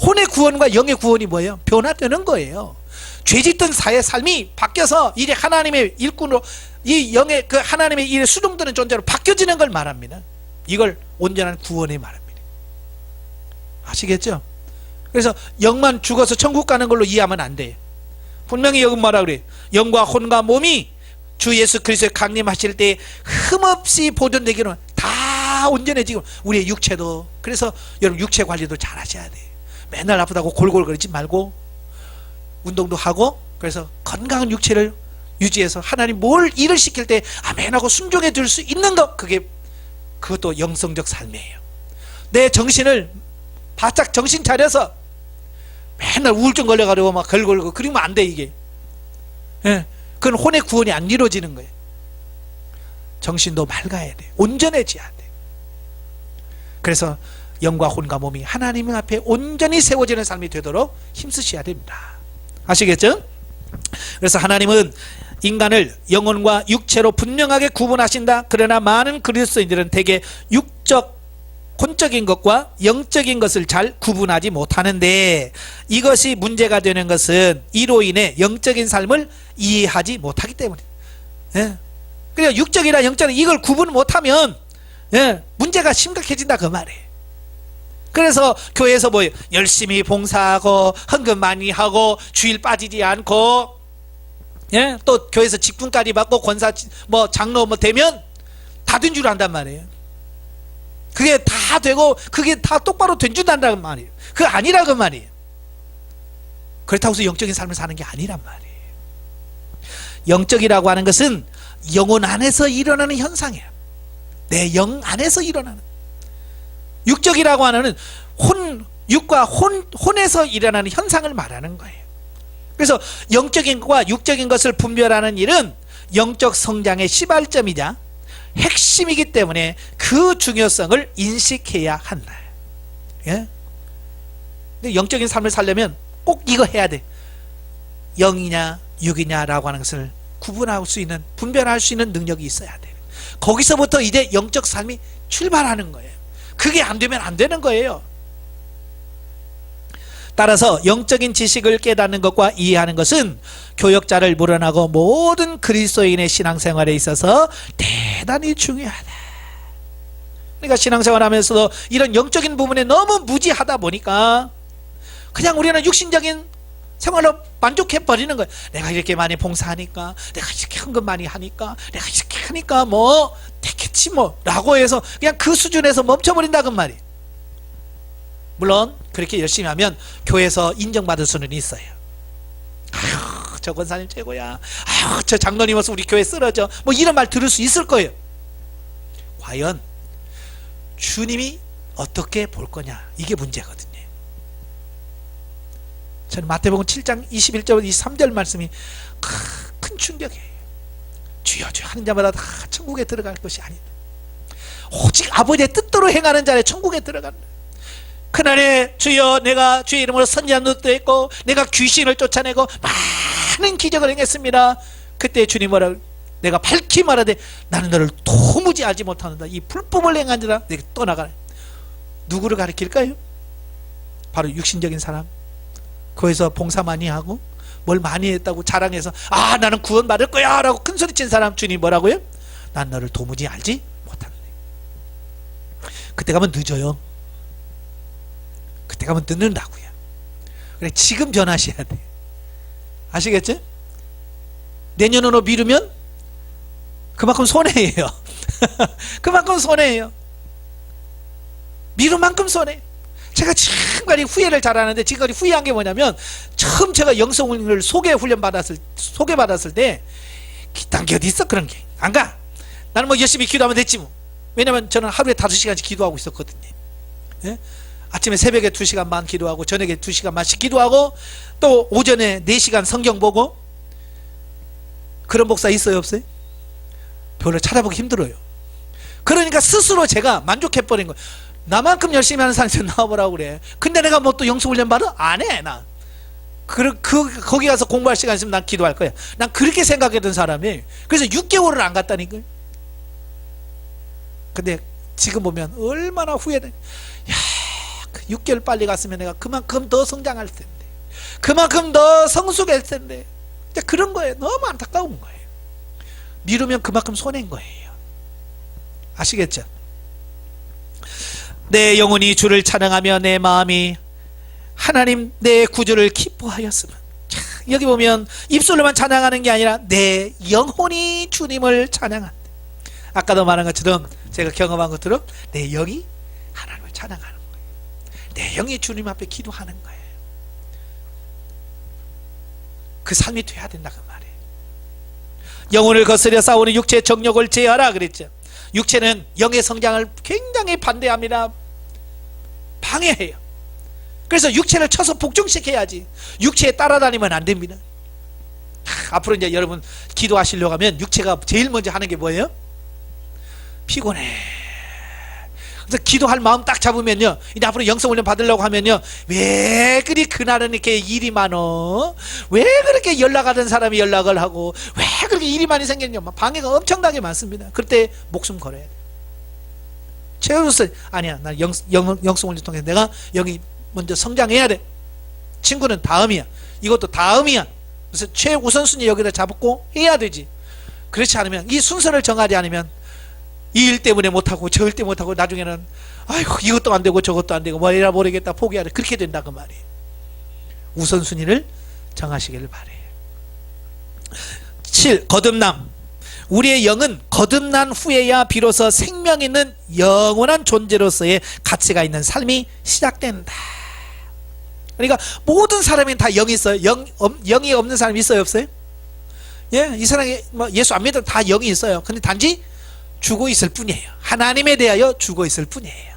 혼의 구원과 영의 구원이 뭐예요? 변화되는 거예요. 죄짓던 사의 삶이 바뀌어서 이제 하나님의 일꾼으로, 이 영의 그 하나님의 일에 수종되는 존재로 바뀌어지는 걸 말합니다. 이걸 온전한 구원에 말합니다. 아시겠죠? 그래서 영만 죽어서 천국 가는 걸로 이해하면 안 돼요. 분명히 여기 뭐라 그래요? 영과 혼과 몸이 주 예수 그리스도의 강림하실 때 흠없이 보존되기로 다 온전해지고, 우리의 육체도. 그래서 여러분 육체 관리도 잘 하셔야 돼요. 맨날 아프다고 골골거리지 말고 운동도 하고, 그래서 건강한 육체를 유지해서 하나님 뭘 일을 시킬 때 아멘하고 순종해 줄 수 있는 것, 그것도 영성적 삶이에요. 내 정신을 바짝 정신 차려서 맨날 우울증 걸려가지고 막 걸걸고 그러면 안 돼. 이게 그건 혼의 구원이 안 이루어지는 거예요. 정신도 맑아야 돼. 온전해져야 돼. 그래서 영과 혼과 몸이 하나님 앞에 온전히 세워지는 삶이 되도록 힘쓰셔야 됩니다. 아시겠죠? 그래서 하나님은 인간을 영혼과 육체로 분명하게 구분하신다. 그러나 많은 그리스도인들은 대개 육적, 혼적인 것과 영적인 것을 잘 구분하지 못하는데, 이것이 문제가 되는 것은 이로 인해 영적인 삶을 이해하지 못하기 때문이에요. 그러니까 육적이나 영적인 이걸 구분 못하면 문제가 심각해진다 그 말이에요. 그래서 교회에서 뭐 열심히 봉사하고 헌금 많이 하고 주일 빠지지 않고 또 교회에서 직분까지 받고 권사 뭐 장로 뭐 되면 다 된 줄 안단 말이에요. 그게 다 되고 그게 다 똑바로 된 줄 안단 말이에요. 그거 아니라 그 말이에요. 그렇다고 해서 영적인 삶을 사는 게 아니란 말이에요. 영적이라고 하는 것은 영혼 안에서 일어나는 현상이에요. 내 영 안에서 일어나는. 육적이라고 하는 육과 혼에서 일어나는 현상을 말하는 거예요. 그래서 영적인 것과 육적인 것을 분별하는 일은 영적 성장의 시발점이자 핵심이기 때문에 그 중요성을 인식해야 한다. 근데 영적인 삶을 살려면 꼭 이거 해야 돼. 영이냐 육이냐라고 하는 것을 구분할 수 있는, 분별할 수 있는 능력이 있어야 돼. 거기서부터 이제 영적 삶이 출발하는 거예요. 그게 안 되면 안 되는 거예요. 따라서 영적인 지식을 깨닫는 것과 이해하는 것은 교역자를 물어나고 모든 그리스도인의 신앙생활에 있어서 대단히 중요하다. 그러니까 신앙생활하면서도 이런 영적인 부분에 너무 무지하다 보니까 그냥 우리는 육신적인 생활로 만족해버리는 거예요. 내가 이렇게 많이 봉사하니까, 내가 이렇게 헌금 많이 하니까, 내가 이렇게 하니까 뭐 됐겠지 뭐 라고 해서 그냥 그 수준에서 멈춰버린다 그 말이에요. 물론 그렇게 열심히 하면 교회에서 인정받을 수는 있어요. 아유 저 권사님 최고야, 아유 저 장로님 와서 우리 교회 쓰러져, 뭐 이런 말 들을 수 있을 거예요. 과연 주님이 어떻게 볼 거냐, 이게 문제거든요. 저는 마태복음 7장 21절 23절 말씀이 큰 충격이에요. 주여 주여 하는 자마다 다 천국에 들어갈 것이 아니다. 오직 아버지의 뜻대로 행하는 자는 천국에 들어간다. 그날에 주여 내가 주의 이름으로 선지한 것도 했고 내가 귀신을 쫓아내고 많은 기적을 행했습니다. 그때 주님 뭐라고? 내가 밝히 말하되 나는 너를 도무지 알지 못하는다. 이 불법을 행한 자라 내가 떠나가라. 누구를 가리킬까요? 바로 육신적인 사람. 거기서 봉사 많이 하고 뭘 많이 했다고 자랑해서 아 나는 구원 받을 거야 라고 큰소리친 사람. 주님 뭐라고요? 난 너를 도무지 알지 못하는데. 그때 가면 늦어요. 그때 가면 늦는다고요. 그래 지금 변하셔야 돼. 아시겠죠? 내년으로 미루면 그만큼 손해예요. 그만큼 손해예요. 미룬 만큼 손해. 제가 지금까지 후회를 잘하는데 지금까지 후회한 게 뭐냐면, 처음 제가 영성을 소개받았을 때 그딴 게 어디 있어? 그런 게 안 가. 나는 뭐 열심히 기도하면 됐지 뭐. 왜냐면 저는 하루에 5시간씩 기도하고 있었거든요. 예? 아침에 새벽에 2시간 반 기도하고 저녁에 2시간 반씩 기도하고 또 오전에 4시간 성경 보고. 그런 목사 있어요 없어요? 별로 찾아보기 힘들어요. 그러니까 스스로 제가 만족해버린 거예요. 나만큼 열심히 하는 사람이 나와보라고 그래. 근데 내가 뭐 또 영성훈련 받아? 안 해. 나 거기 가서 공부할 시간 있으면 난 기도할 거야. 난 그렇게 생각했던 사람이. 그래서 6개월을 안 갔다니까요. 근데 지금 보면 얼마나 후회돼. 야 6개월 빨리 갔으면 내가 그만큼 더 성장할 텐데, 그만큼 더 성숙할 텐데. 그런 거예요. 너무 안타까운 거예요. 미루면 그만큼 손해인 거예요. 아시겠죠? 내 영혼이 주를 찬양하며 내 마음이 하나님 내 구주를 기뻐하였으면. 자, 여기 보면 입술로만 찬양하는 게 아니라 내 영혼이 주님을 찬양한다. 아까도 말한 것처럼, 제가 경험한 것처럼 내 영이 하나님을 찬양하는 거예요. 내 영이 주님 앞에 기도하는 거예요. 그 삶이 돼야 된다 그 말이에요. 영혼을 거스려 싸우는 육체의 정욕을 제하라 그랬죠. 육체는 영의 성장을 굉장히 반대합니다. 방해해요. 그래서 육체를 쳐서 복종시켜야지, 육체에 따라다니면 안 됩니다. 앞으로 이제 여러분 기도하시려고 하면 육체가 제일 먼저 하는 게 뭐예요? 피곤해. 그래서 기도할 마음 딱 잡으면요, 이제 앞으로 영성훈련 받으려고 하면요, 왜 그리 그날은 이렇게 일이 많어? 왜 그렇게 연락하던 사람이 연락을 하고, 왜 그렇게 일이 많이 생겼냐? 방해가 엄청나게 많습니다. 그때 목숨 걸어야 돼. 최우선, 아니야, 나 영성훈련 통해서 내가 영이 먼저 성장해야 돼. 친구는 다음이야. 이것도 다음이야. 그래서 최우선순위 여기다 잡고 해야 되지. 그렇지 않으면, 이 순서를 정하지 않으면 이 일 때문에 못하고 저 일 때문에 못하고 나중에는 아이고 이것도 안 되고 저것도 안 되고 뭐라 모르겠다 포기하래. 그렇게 된다 그 말이에요. 우선순위를 정하시기를 바래요. 7. 거듭남. 우리의 영은 거듭난 후에야 비로소 생명 있는 영원한 존재로서의 가치가 있는 삶이 시작된다. 그러니까 모든 사람이 다 영이 있어요. 영이 없는 사람이 있어요 없어요? 예, 이 사람이 뭐 예수 안 믿어도 다 영이 있어요. 근데 단지 죽어 있을 뿐이에요. 하나님에 대하여 죽어 있을 뿐이에요.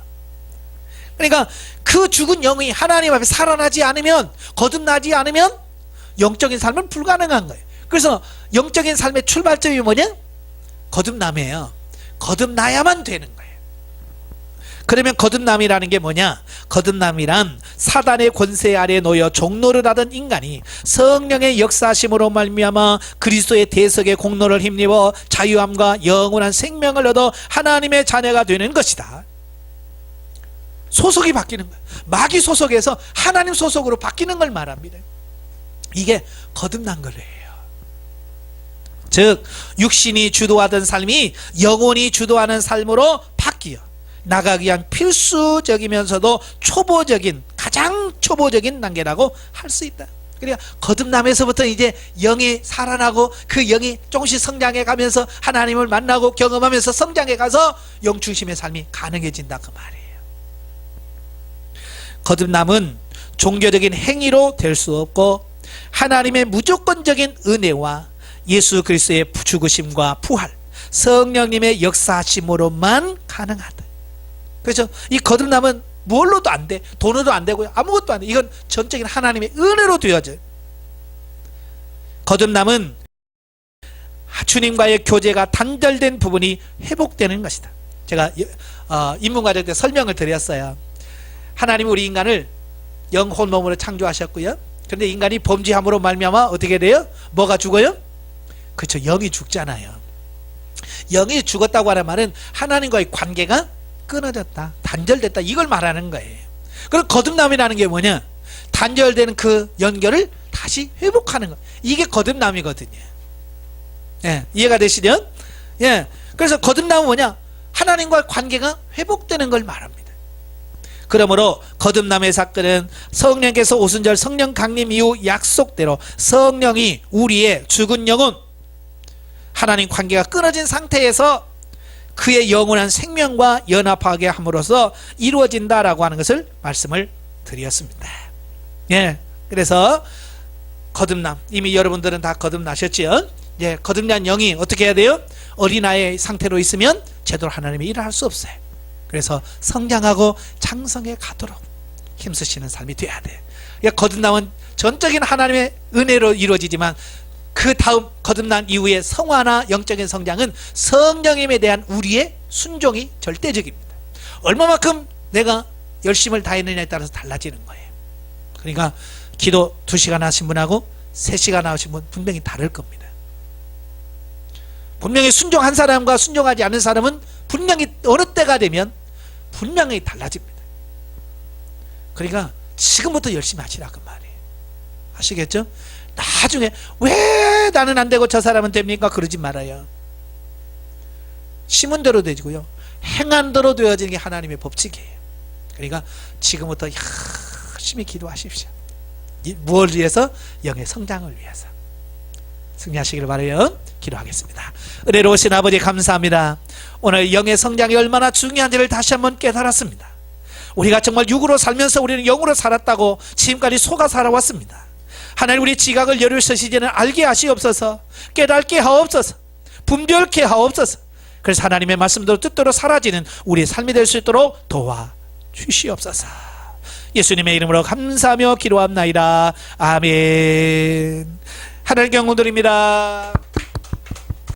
그러니까 그 죽은 영이 하나님 앞에 살아나지 않으면, 거듭나지 않으면 영적인 삶은 불가능한 거예요. 그래서 영적인 삶의 출발점이 뭐냐? 거듭남이에요. 거듭나야만 되는 거예요. 그러면 거듭남이라는 게 뭐냐? 거듭남이란 사단의 권세 아래 놓여 종노를 하던 인간이 성령의 역사심으로 말미암아 그리스도의 대속의 공로를 힘입어 자유함과 영원한 생명을 얻어 하나님의 자녀가 되는 것이다. 소속이 바뀌는 거예요. 마귀 소속에서 하나님 소속으로 바뀌는 걸 말합니다. 이게 거듭난 거래요. 즉 육신이 주도하던 삶이 영혼이 주도하는 삶으로 바뀌어 나가기 위한 필수적이면서도 초보적인, 가장 초보적인 단계라고 할 수 있다. 그러니까 거듭남에서부터 이제 영이 살아나고 그 영이 조금씩 성장해 가면서 하나님을 만나고 경험하면서 성장해 가서 영중심의 삶이 가능해진다 그 말이에요. 거듭남은 종교적인 행위로 될 수 없고 하나님의 무조건적인 은혜와 예수 그리스도의 죽으심과 부활, 성령님의 역사하심으로만 가능하다. 그렇죠? 이 거듭남은 뭘로도 안 돼. 돈으로도 안 되고요. 아무것도 안 돼. 이건 전적인 하나님의 은혜로 되어져요. 거듭남은 주님과의 교제가 단절된 부분이 회복되는 것이다. 제가 인문과정 때 설명을 드렸어요. 하나님은 우리 인간을 영혼 몸으로 창조하셨고요. 그런데 인간이 범죄함으로 말미암아 어떻게 돼요? 뭐가 죽어요? 그렇죠. 영이 죽잖아요. 영이 죽었다고 하는 말은 하나님과의 관계가 끊어졌다, 단절됐다, 이걸 말하는 거예요. 그럼 거듭남이라는 게 뭐냐? 단절되는 그 연결을 다시 회복하는 거. 이게 거듭남이거든요. 예, 이해가 되시죠? 예, 그래서 거듭남은 뭐냐? 하나님과의 관계가 회복되는 걸 말합니다. 그러므로 거듭남의 사건은 성령께서 오순절 성령 강림 이후 약속대로 성령이 우리의 죽은 영혼, 하나님 관계가 끊어진 상태에서 그의 영원한 생명과 연합하게 함으로써 이루어진다라고 하는 것을 말씀을 드렸습니다. 예, 그래서 거듭남, 이미 여러분들은 다 거듭나셨지요? 예, 거듭난 영이 어떻게 해야 돼요? 어린아이의 상태로 있으면 제대로 하나님의 일을 할 수 없어요. 그래서 성장하고 장성해 가도록 힘쓰시는 삶이 돼야 돼요. 그러니까 거듭남은 전적인 하나님의 은혜로 이루어지지만 그 다음 거듭난 이후의 성화나 영적인 성장은 성령님에 대한 우리의 순종이 절대적입니다. 얼마만큼 내가 열심을 다했느냐에 따라서 달라지는 거예요. 그러니까 기도 2시간 하신 분하고 3시간 하신 분 분명히 다를 겁니다. 분명히 순종한 사람과 순종하지 않은 사람은 분명히 어느 때가 되면 분명히 달라집니다. 그러니까 지금부터 열심히 하시라 그 말이에요. 아시겠죠? 나중에 왜 나는 안 되고 저 사람은 됩니까? 그러지 말아요. 심은 대로 되지고요, 행한 대로 되어지는 게 하나님의 법칙이에요. 그러니까 지금부터 열심히 기도하십시오. 무엇을 위해서? 영의 성장을 위해서. 승리하시기를 바라요. 기도하겠습니다. 은혜로우신 아버지 감사합니다. 오늘 영의 성장이 얼마나 중요한지를 다시 한번 깨달았습니다. 우리가 정말 육으로 살면서 우리는 영으로 살았다고 지금까지 속아 살아왔습니다. 하나님, 우리 지각을 열으셔서 이제는 알게 하시옵소서, 깨닫게 하옵소서, 분별케 하옵소서. 그래서 하나님의 말씀대로 뜻대로 사라지는 우리의 삶이 될 수 있도록 도와주시옵소서. 예수님의 이름으로 감사하며 기도합나이다. 아멘. 하나님 경고드립니다.